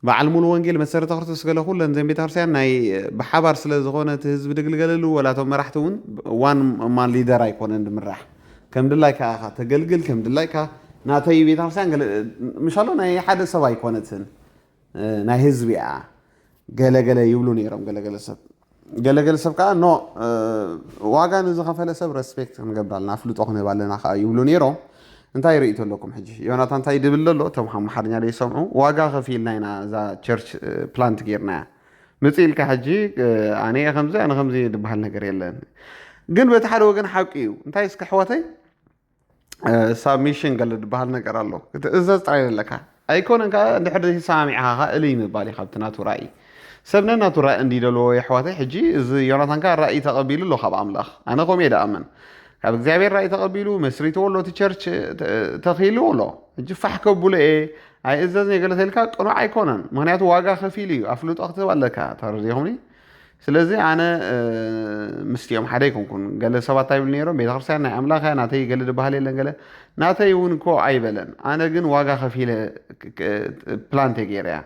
በዓል ሙሉ ወንጌል መሰረተ ክርስቶስ ገለ ኩለን ዘን ቤተ ክርስቲያን ናይ ብሓባር ስለ ዝኾነ እቲ ህዝቢ ድግልገለሉ ወላቶም መራሕቲ እውን ዋን ማን ሊደር ኣይኮነን ድምራሕ كم دلايكا تقلقل كم دلايكا ناتي بيت ክርስቲያን مش الله ናይ ሓደ ሰብ ኣይኮነትን ናይ ህዝብ እያ ገለገለ ይብሉ ነይሮም ገለገለ ሰብ ከዓ ኖ ዋጋ ንዝኸፈለ ሰብ ሬስፔክት ክንገብራልና አፍልጦ ክንባለና ከዓ ይብሉ ነይሮም እንታይ ርእይቶ ኣለኩም ሕጂ ዮናታን እንታይ ድብል ኣሎ ቶም ሓማሓርኛ ላይ ሰምዑ ዋጋ ከፊልና ኢና ዛ ቸርች ፕላንት ጌርና ምጽኢልካ ሕጂ ኣነ ከምዚ ድበሃል ነገር የለን ግን በቲ ሓደ ወገን ሓቂ እዩ እንታይ እስከ ሕወተይ ሳብሚሽን ገለ ድበሃል ነገር ኣሎ ክትእዘዝ ጥራይ ኣለካ ኣይኮነን ከዓ እንድሕር ሰማሚዕኻ ከዓ እልይ ምባል ካብቲ ናቱ ራእይ ሰብና ናቱ ራእይ እንዲደልዎ የሕወተይ ሕጂ እዚ ዮናታን ከዓ ራእይ ተቐቢሉ ኣሎ ካብ ኣምላኽ ኣነ ከምኡ እየ ደኣመን ካብ እግዚኣብሔር ራእይ ተቐቢሉ መስሪትዎ ኣሎ እቲ ቸርች ተኺልዎ ኣሎ ሕጂ ፋሕ ከብሎ እየ ኣይእዘዝን የገለተልካ ቅኑዕ ኣይኮነን ምክንያቱ ዋጋ ከፊል እዩ ኣፍልጦ ክትህብ ኣለካ ተረዲኹምኒ ስለዚ ኣነ ምስቲኦም ሓደ ይኮንኩን ገለ ሰባት ይብሉ ነይሮም ቤተክርስትያን ናይ ኣምላኽ ናተይ ገለ ድበሃል የለን ገለ ናተይ እውን እኮ ኣይበለን ኣነ ግን ዋጋ ከፊለ ፕላንት ገይረ እያ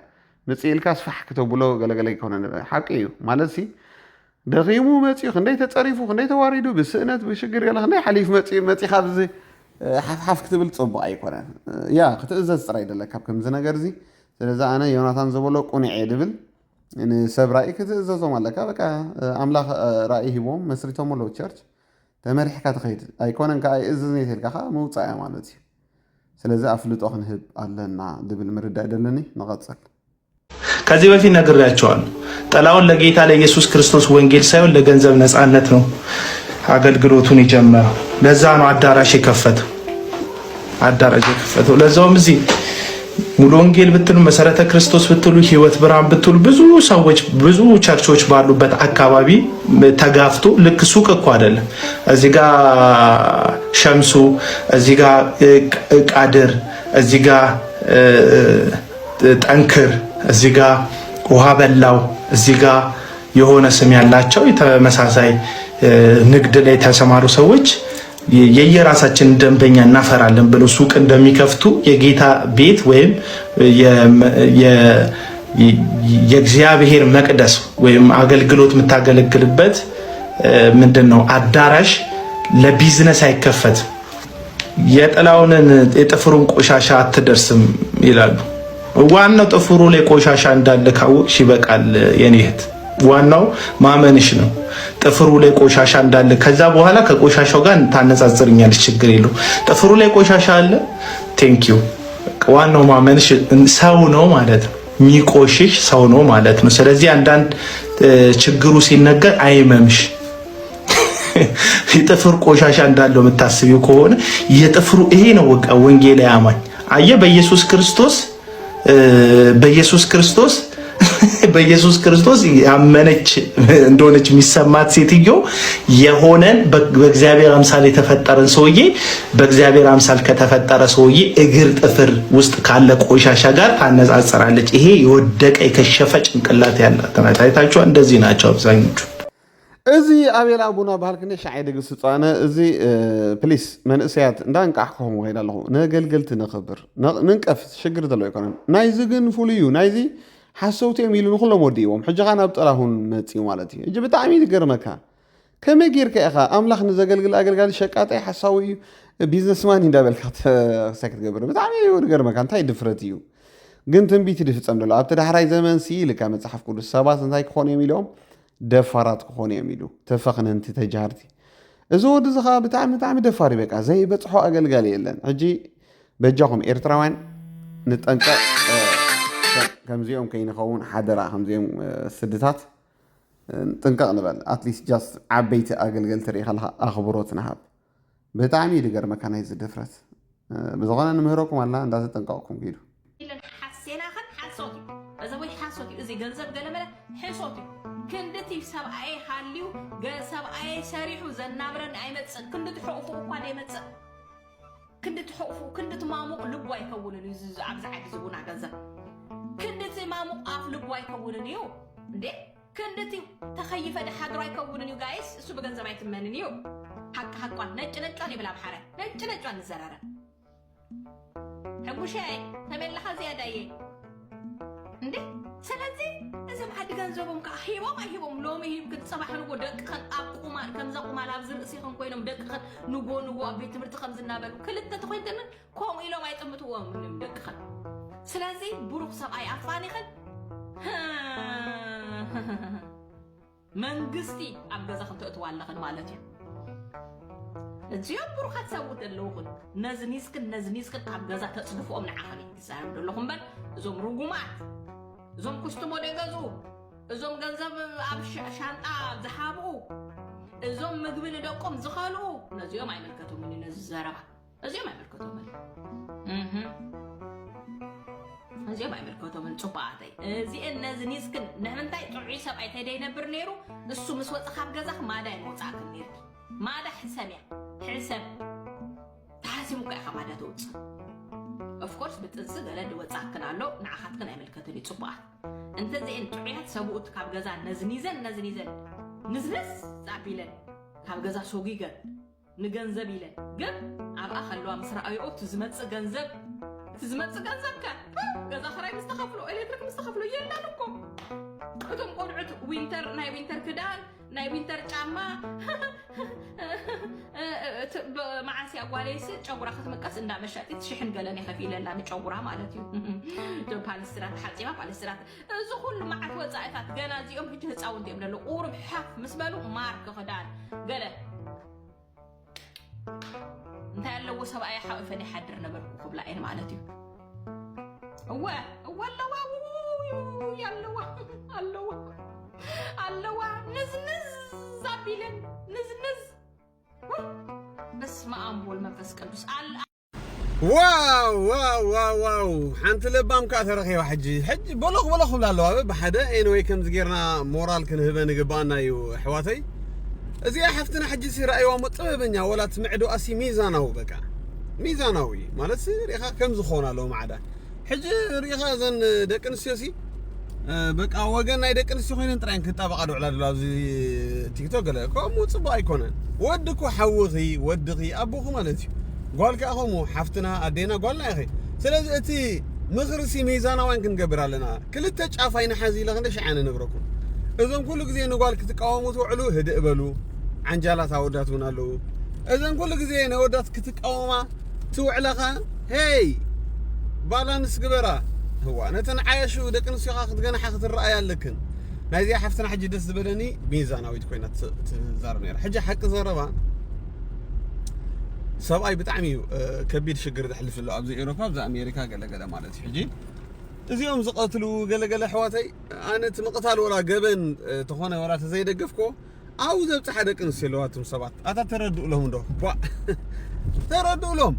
ምፅኢልካ ስፋሕ ክተብሎ ገለገለ ይኮነን ሓቂ እዩ ማለት ደኺሙ መፂኡ ክንደይ ተፀሪፉ ክንደይ ተዋሪዱ ብስእነት ብሽግር ገለ ክንደይ ሓሊፍ መፂኻ ብዚ ሓፍሓፍ ክትብል ፅቡቕ ኣይኮነን ያ ክትእዘዝ ጥራይ ደለካ ከምዚ ነገር እዚ ስለዚ ኣነ ዮናታን ዝበሎ ቁኑዕ እየ ድብል ንሰብ ራእይ ክትእዘዞም ኣለካ በቃ ኣምላኽ ራእይ ሂቦም መስሪቶም ኣለዉ ቸርች ተመሪሕካ ትኸይድ ኣይኮነን ከዓ ይእዝዝ ነይተልካ ከዓ ምውፃእ እያ ማለት እዩ ስለዚ ኣፍልጦ ክንህብ ኣለና ድብል ምርዳእ ደለኒ ንቐፅል ከዚህ በፊት ነግሬያቸዋለሁ ጠላውን ለጌታ ለኢየሱስ ክርስቶስ ወንጌል ሳይሆን ለገንዘብ ነፃነት ነው አገልግሎቱን የጀመረው ለዛ ነው አዳራሽ የከፈተው ለዛውም እዚህ ሙሉ ወንጌል ብትሉ መሰረተ ክርስቶስ ብትሉ ህይወት ብርሃን ብትሉ ብዙ ሰዎች ብዙ ቸርቾች ባሉበት አካባቢ ተጋፍቶ ልክ ሱቅ እኮ አይደለም እዚህ ጋር ሸምሱ እዚህ ጋር ቃድር እዚህ ጋር ጠንክር እዚህ ጋር ውሃ በላው እዚህ ጋር የሆነ ስም ያላቸው ተመሳሳይ ንግድ ላይ ተሰማሩ ሰዎች የየራሳችን ደንበኛ እናፈራለን ብለው ሱቅ እንደሚከፍቱ የጌታ ቤት ወይም የእግዚአብሔር መቅደስ ወይም አገልግሎት የምታገለግልበት ምንድነው አዳራሽ ለቢዝነስ አይከፈት የጠላውንን የጥፍሩን ቆሻሻ አትደርስም ይላሉ ዋናው ጥፍሩ ላይ ቆሻሻ እንዳለ ካወቅሽ ይበቃል የኔ እህት ዋናው ማመንሽ ነው ጥፍሩ ላይ ቆሻሻ እንዳለ ከዛ በኋላ ከቆሻሻው ጋር ታነጻጽርኛለሽ ችግር የለው ጥፍሩ ላይ ቆሻሻ አለ ቴንክ ዩ ዋናው ማመንሽ ሰው ነው ማለት ነው ሚቆሽሽ ሰው ነው ማለት ነው ስለዚህ አንዳንድ ችግሩ ሲነገር አይመምሽ የጥፍር ቆሻሻ እንዳለው የምታስቢው ከሆነ የጥፍሩ ይሄ ነው ወንጌል ያማኝ አየ በኢየሱስ ክርስቶስ ያመነች እንደሆነች የሚሰማት ሴትዮ የሆነን በእግዚአብሔር አምሳል የተፈጠረን ሰውዬ በእግዚአብሔር አምሳል ከተፈጠረ ሰውዬ እግር ጥፍር ውስጥ ካለ ቆሻሻ ጋር ታነጻጽራለች ይሄ የወደቀ የከሸፈ ጭንቅላት ያላት ታይታችሁ እንደዚህ ናቸው አብዛኞቹ እዚ አቤል አቡና ባህልክነ ሻዓይ ደግስ ጻነ እዚ ፕሊስ መንእሰያት እንዳንቃሕኩም ወይዳ ኣለኹ ነገልገልቲ ነኽብር ንንቀፍ ሽግር ዘሎ ይኮነን ናይዚ ግን ፍሉዩ ናይዚ ሓሰውትዮም ኢሉ ንኩሎም ወዲዎም ሕጂ ኻ ናብ ጥላሁን መፂኡ ማለት እዩ እጂ ብጣዕሚ ዝገርመካ ከመይ ጌርካ ኢኻ ኣምላኽ ንዘገልግል ኣገልጋሊ ሸቃጣይ ሓሳዊ እዩ ቢዝነስማን እንዳበልካ ክትገብር ብጣዕሚ ዝገርመካ እንታይ ድፍረት እዩ ግን ትንቢት ድፍፀም ደሎ ኣብቲ ዳሕራይ ዘመን ኢልካ መፅሓፍ ቅዱስ ሰባት እንታይ ክኾኑ እዮም ኢሎም ደፋራት ክኾኑ እዮም ኢሉ ተፈኽነንቲ ተጃርቲ እዚ ወዲ ዝኻ ብጣዕሚ ደፋሪ በቃ ዘይበፅሖ ኣገልጋሊ የለን ሕጂ በጃኹም ኤርትራውያን ንጠንቀቕ ከምዚኦም ከይንኸውን ሓደራ ከምዚኦም ስድታት ጥንቀቕ ንበል ኣትሊስት ጃስት ዓበይቲ ኣገልገልቲ ርኢ ከለካ ኣኽብሮት ንሃብ ብጣዕሚ ድገርመካ ናይ ዝድፍረት ብዝኾነ ንምህረኩም ኣላ እንዳተጠንቀቕኩም ኪዱ ሓሴናኸን ሓሶት እዩ እዚ ወይ ሓሶት እዩ እዚ ገንዘብ ገለመለ ሕሶት እዩ ክንድቲ ሰብኣይ ሃልዩ ሰብኣይ ሰሪሑ ዘናብረን ኣይመፅን ክንድቲ ሕቑፉ እኳ ደይመፅእ ክንድቲ ሕቑፉ ክንድቲ ማሙቕ ልቡ ኣይከውንን እዩ ኣብዚ ዓዲ ዝቡና ገንዘብ ክንድቲ ማሙቕ ኣፍ ልቡ ኣይከውንን እዩ እንዴ ክንድቲ ተኸይፈ ድሓድሮ ኣይከውንን እዩ ጋይስ እሱ ብገንዘብ ኣይትመንን እዩ ሓቋን ነጭ ነጯን ይብላ ብሓረ ነጭ ነጯን ንዘራረብ ሕጉሻይ ተመለኻ ዝያዳ እየ እንዴ ስለዚ እዚ ዓዲ ገንዘቦም ከዓ ሂቦም ሎሚ ሂብክን ፅባሕ ንጎ ደቅኸን ኣብ ቁማር ከምዛ ቁማር ኣብ ዝርእሲኸን ኮይኖም ደቅኸን ንጎ ኣብ ቤት ትምህርቲ ከም ዝናበሉ ክልተ ተኮይንተን ከምኡ ኢሎም ኣይጥምትዎም ደቅኸን ስለዚ ብሩኽ ሰብኣይ ኣፋኒኸን መንግስቲ ኣብ ገዛ ክንተእትዋ ኣለኽን ማለት እዩ እዚኦም ብሩኻት ሰብኡት ኣለውኹን ነዝኒስክን ኣብ ገዛ ተፅድፍኦም ንዓኸን ይዛረብ ዘለኹም በል እዞም ርጉማት እዞም ኩስትሞ ደገዙ እዞም ገንዘብ ኣብ ሻንጣ ዝሃብኡ እዞም ምግቢ ንደቆም ዝኸልኡ ነዚኦም ኣይመልከቶምን ነዚ ዘረባ እዚኦም ኣይመልከቶምን እዚኦም ኣይመልከቶምን ፅቡቃተይ እዚአን ነዝኒስክን ንምንታይ ጥዑይ ሰብኣይ ተደይነብር ነይሩ እሱ ምስ ወፅእ ካብ ገዛኽ ማዳ ይወፃእክን ነይርኪ ማዳ ሕሰብ እያ ሕሰብ ተሓሲሙ ከዓ ካብ ማዳ ተውፅእ of course بتنسى قال وصاكن አለው ንዓኻትክን ኣይመልከተን ይጽባት እንተዚአን ጥዑያት ሰብኡት ካብ ገዛ ነዝኒዘን ንዝነስ ጻቢለን ካብ ገዛ ሶጊገን ንገንዘብ ኢለን ግን ኣብ ኣኸልዋ ምስራኣይኦ ትዝመጽእ ገንዘብ ከ ገዛ ኸራይ ምስተኸፍሎ ኤሌክትሪክ ምስተኸፍሎ የላንኮ እቶም ቆልዑት ዊንተር ናይ ዊንተር ክዳን ናይ ዊንተር ጫማ معاسي أقواليس جبرا ختمكاس إن مشاتي تشحن قالني خفيلة لا نجبرا مالتي جو بالسترات حتى بالسترات زخول مع وظائفات جنازي يوم هيك هتساوون ديم له قرب حف مسبلو مارك خدان قال انت لو سبا اي حق فني حدر نبر قبل عين مالتي هو الله نزنز زابيلن نزنز بس ما أمبول ما فسك بس واو حنت لبام كاثرخي وحجي حج بلغ ولا له بحدا انوي كم زغيرنا مورال كنهبه نغبانا يو حواتي ازي حفتنا حجي سي رايو مطببنيا ولا تمعدو اسي ميزاناو بقى ميزاناوي مالت ريخا كم زخونا له معدا حج ريخا زن دقنسيسي بقى وغن اي دقنسي خوين طرين كطابقادو على لازي تيك توك له كوم صبا يكونن ودكو حوغي ودغي ابوكم مالتي قالك اخومو حفتنا ادينا قالنا يا اخي سلازي اتي مخرسي ميزانا وين كنقبر لنا كلتا ጫፋይና حزي لغند شعان نغركم اذن كل غزي نقالك تقاوموا توعلو هدئ بلو عنجالات اوداتون አለው اذن كل غزي نودات كتقاوما توعلخا هي بالانس غبرا هو انا تنعايشو دقنسيو خاخت غنا حخت الراي لكن نازي حفتنا حجي دس بدني ميزاناويت كوينات تزارب نير حجي حق زربا سباي بتعمي كبير شجر دحلف له ابزي اوروبا ابزي امريكا قال مالتي حجي ازيهم زقتلو قال حواتي انا تمقتال ولا قبن تخونه ولا تزيدقفكو او زبط حدا قنسلواتهم سبات اتا تردوا لهم دو تردوا لهم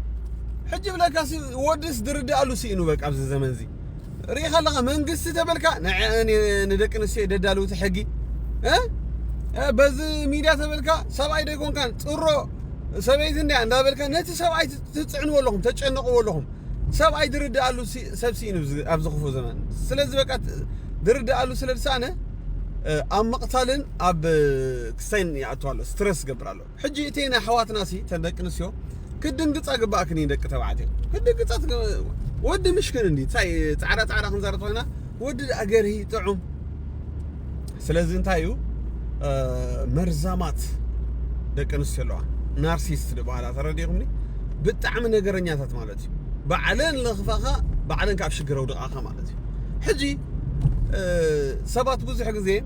حجي بلا كاسي ودس درد قالوا سينو بقى ابز زمن زي ريخ الله منقست تبلكا نعني ندقنسي ددالو تحقي بز ميديا تبلكا سباي ديكون كان طرو سبايت اندي اندابلكا نت سباي تتصعنوا لهم تጨነقوا لهم سباي درد قالوا سبسينو ابز خفو زمان سلازي بقى درد قالوا سلسانه ام مقتالن اب كسين يعطوالو ستريس قبرالو حجي تينا حواتنا سي تندقنسيو كدنقصا غباكني دق تبعتي كدنقصات ود مشكل اندي تاي تعرا خنزرت وينا ود اجري طعم سلازي انتايو مرزامات دقنس يلوا نارسيست دبالا ترديكمني بطعم نغرنياتات مالتي بعلن لخفاخا بعلن كاب شغرو دقاخا مالتي حجي سبات بزح غزي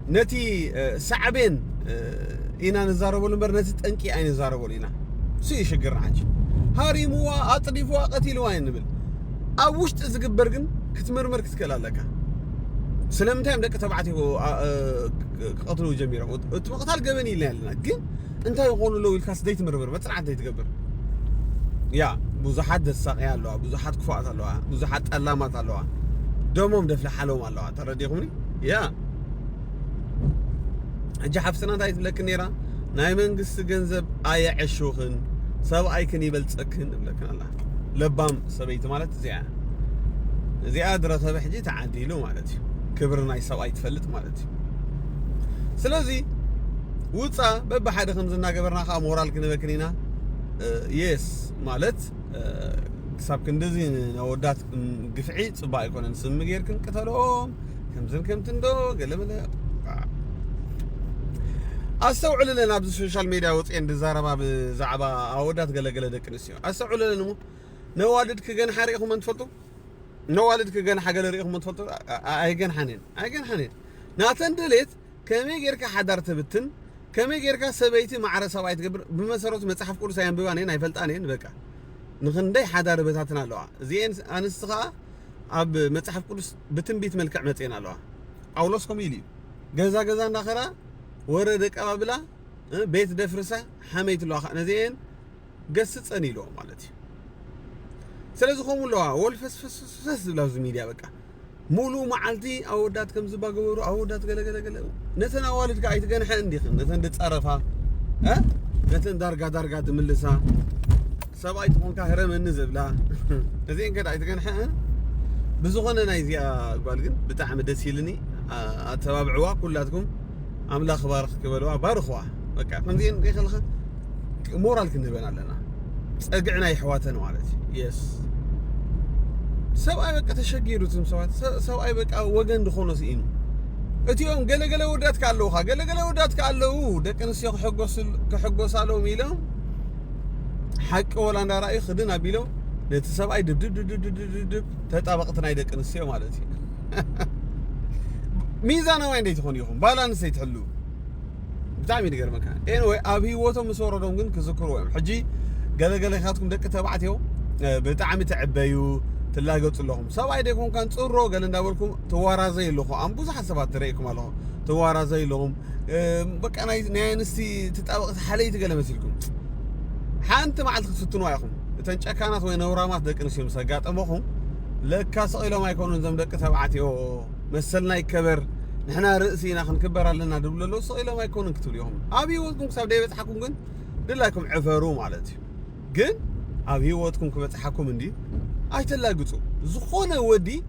نتي سعبين اينا نزاربو لمبر نتي طنقي اين نزاربو لينا سي شغر عاجي هاريموا اطريفوا قتيلوا ينبل اوشت زغبر كن كتمرمر كتكلالك سلامتهم دك تبعتي قتلوا جميره وقتال قبني لنا كن انت يقولوا له الكاس ديت مرمر بترعد يتقبر يا بوزحات دساق يالو بوزحات كفات الله بوزحات علامات الله دومهم دفل حالهم الله ترديكمني يا اجي حفصنا تايت لك نيرا ناي منغس ገንዘብ አያዕሹኽን ሰብአይ ከን ይበልጽክን ብለክን الله لبام سبيت مالت زيا درته بحجي تعديلو مالتي كبرنا يسوي تفلت مالتي سلازي وصا ببحد خمزنا قبرنا خا مورال كنبكنينا يس مالت حساب كندزي نودات قفعي صبا يكون نسم غيركن قتلهم كم تندو قال ملا أستوعب لنا بالسوشيال ميديا وطين دزاربا بزعبا أودات قال دك نسيو أستوعب لنا نوالدك جن حريقهم من تفضل نوالدك جن حاجة لريقهم من تفضل أيجن حنين ناتن دليت كم يجرك حضرت بتن كم يجرك سبيتي مع رسوات قبر بمسارات متصحف كل سيان بوانين هيفلت أنين بكا نخندي حضر بتاعتنا لوا زين أنا استغى أب متصحف كل بتن بيت ملك عمتنا لوا أولوسكم يلي جزا نخرة وردك أبلا بيت دفرسة حميت لوا أنا زين قصة أني لوا مالتي سلازخهم لوا والفس لازم ميديا بكا مولو معلتي أودات كم زباقورو أودات قلا نتنا والدك عيت جن حندي خن نتنا دتصرفها نتنا درجة تملسها سبعي تكون كهرم النزب لا زين كده عيت جن حن بزغنا نايزي قال جن بتاع مدسيلني أتابعوا كلاتكم عمل أخبار كبلوا بارخوا بكا من زين دي خلخ مورال كنا بنا لنا أرجعنا يحواتنا والدي يس سواء بقى تشجيرو تمسوات سواء بقى وجن دخونس إنه أتيهم قال ودات كاللوها قال ودات كاللو ده كان سياق كحجوس على ميلهم حق ولا أنا رأي خدنا بيلو ده تسوي دب تطابقتنا يدك نسيو مالتي ميزانه وين يتخون يوم بالانس يتحلو بتعمل دقر مكان anyway أبي وتم صورة دونجن كذكروا حجي قال خاتكم دك تبعتيو بتعمل تعبيو تلاقوا لهم سواء يدكم كان تصروا قال نداولكم توارا زي لهم أم بوز حسابات تريكم علىهم توارا زي لهم بك أنا نستي تتابع حاليت قال مثلكم حانت مع الخصتون وياكم تنش كانت وين ورامات دك نسيم سجات أمهم لك سائلوا ما يكونون زم دك تبعتيو مثلنا يكبر نحنا رأسينا خنكبر لنا دبل له سائلوا ما يكونون كتير يوم أبي وقتكم سب ديفت حكم جن دلكم عفروا مالتي جن أبي وقتكم كبت حكم عندي أيتلاقطو زخونة ودي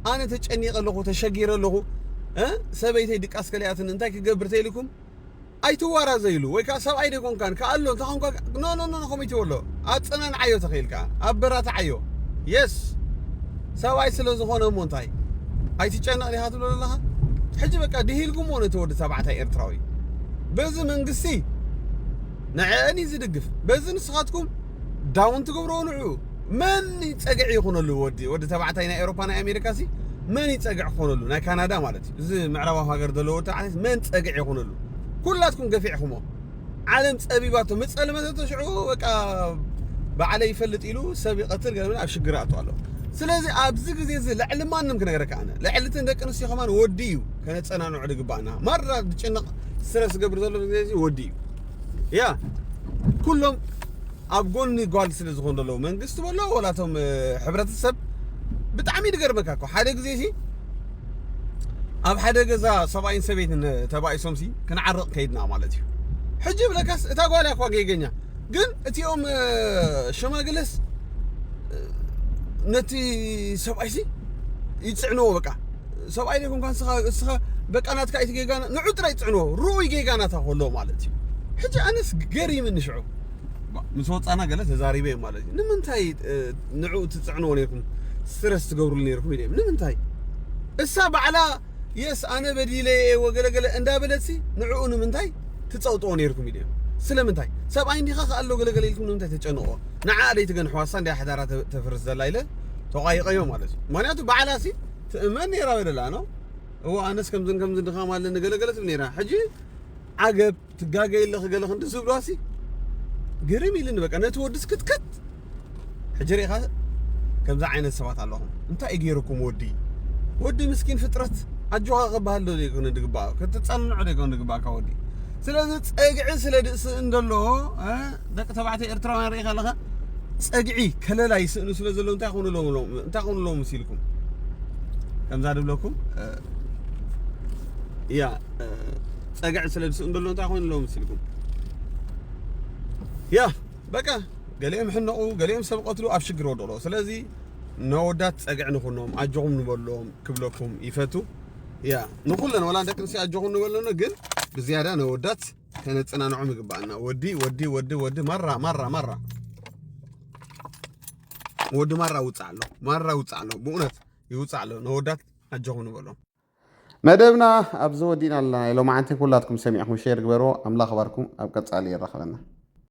أنا تجني قلقو تشجير له سبيتي ديك أسكالياتن أنتي كجبرتي لكم أيتوارا زيلو ويكا سبعي ديكم كان كألو تهم كا نو خميتي ولا أتصنع عيو تخيل كا أبرات عيو يس سبعي سلو زخونة مونتاي أيتجنا لي هاتو ولا لها حجي بقى دهيلكم ولا تود سبعة إرتراوي بزن من قصي نعاني زدقف بزن سخاتكم داون تقبرون عو من يتسقع يخون له ودي تبعتينا أوروبا نا أمريكا سي من يتسقع يخون له نا كندا مالتي زي معروا هاجر دلو تعرف من يتسقع يخون له كلاتكم قفيعكم عالم طبيباتو متصلمه تشعو بقى بعلي يفلط يلو سبي قتل قال ابش قراتو الله سلازي ابز غزي زي لعل ما نم كنغرك انا لعلتن دقنس يخمان وديو كان تصنانو عدغبانا مره دچنق سرس قبر دلو زي وديو يا كلهم أبغوني قال سلزخون دلو من قست ولا توم حبرة السب بتعمي دقربك أكو حدا جزيسي أب حدا جزا 70 70 تبعي سومسي كان عرق كيدنا مالتي حجب لك تقول أكو جيجنيا قل أتيهم شو ما جلس نتي 70 يتصعنوا بقى 70 يكون كان سخا بقى أنا تكايت جيجانا نعود راي يتصعنوا روي جيجانا تقولوا مالتي حجي أنس قري من نشعو مسوت أنا قلت زاريبين مالتي نمنتاي نعود تتصعنوا ليكم ستريس تقولوا لي ليكم يدي نمنتاي السابع على يس أنا بدي لي وقل أندا بلتي نعود نمنتاي تتصوتوا ليكم يدي سلمنتاي سابع عندي خا قال له قل لكم نمنتاي تتصعنوا نعادي تجن حواسان دي حدارات تفرز الليلة تغايق يوم مالتي معناته بعلاسي تأمني راوي لا أنا هو أنس كم زن دخام على قلت منيرة حجي عقب تجاجي اللي خجل خند سوق راسي قريمي لنا بقى أنا تودس كت حجري خا كم زعين السبات اللهم أنت إجيركم ودي مسكين فترة أجوها غبها اللي يكون دقباء كنت تصنع عليه يكون دقباء كودي سلازة أجعي سلادس إندلو دك تبعتي إرتران ريخا لها أجعي كلا لا يسألوا سلازة لهم تأخذون لهم مسيلكم كم زادوا لكم يا أجعي سلادس إندلو تأخذون لهم مسيلكم يا بقى قاليهم حنقوا قاليهم سبقتلو أبشقر ودولو سلازي نودات أجع نخونهم أجوهم نبلهم كبلكم يفتو يا نقولنا ولا عندك نسي أجوهم نبلنا قل بزيادة نودات كانت أنا نعم قبعنا ودي مرة ودي مرة وتعلو بؤنت يوتعلو نودات أجوهم نبلهم مدبنا أبزو دينا الله لو ما عندكم كلاتكم سميعكم شير قبرو أملا خبركم أبقى تصالي الرخلنا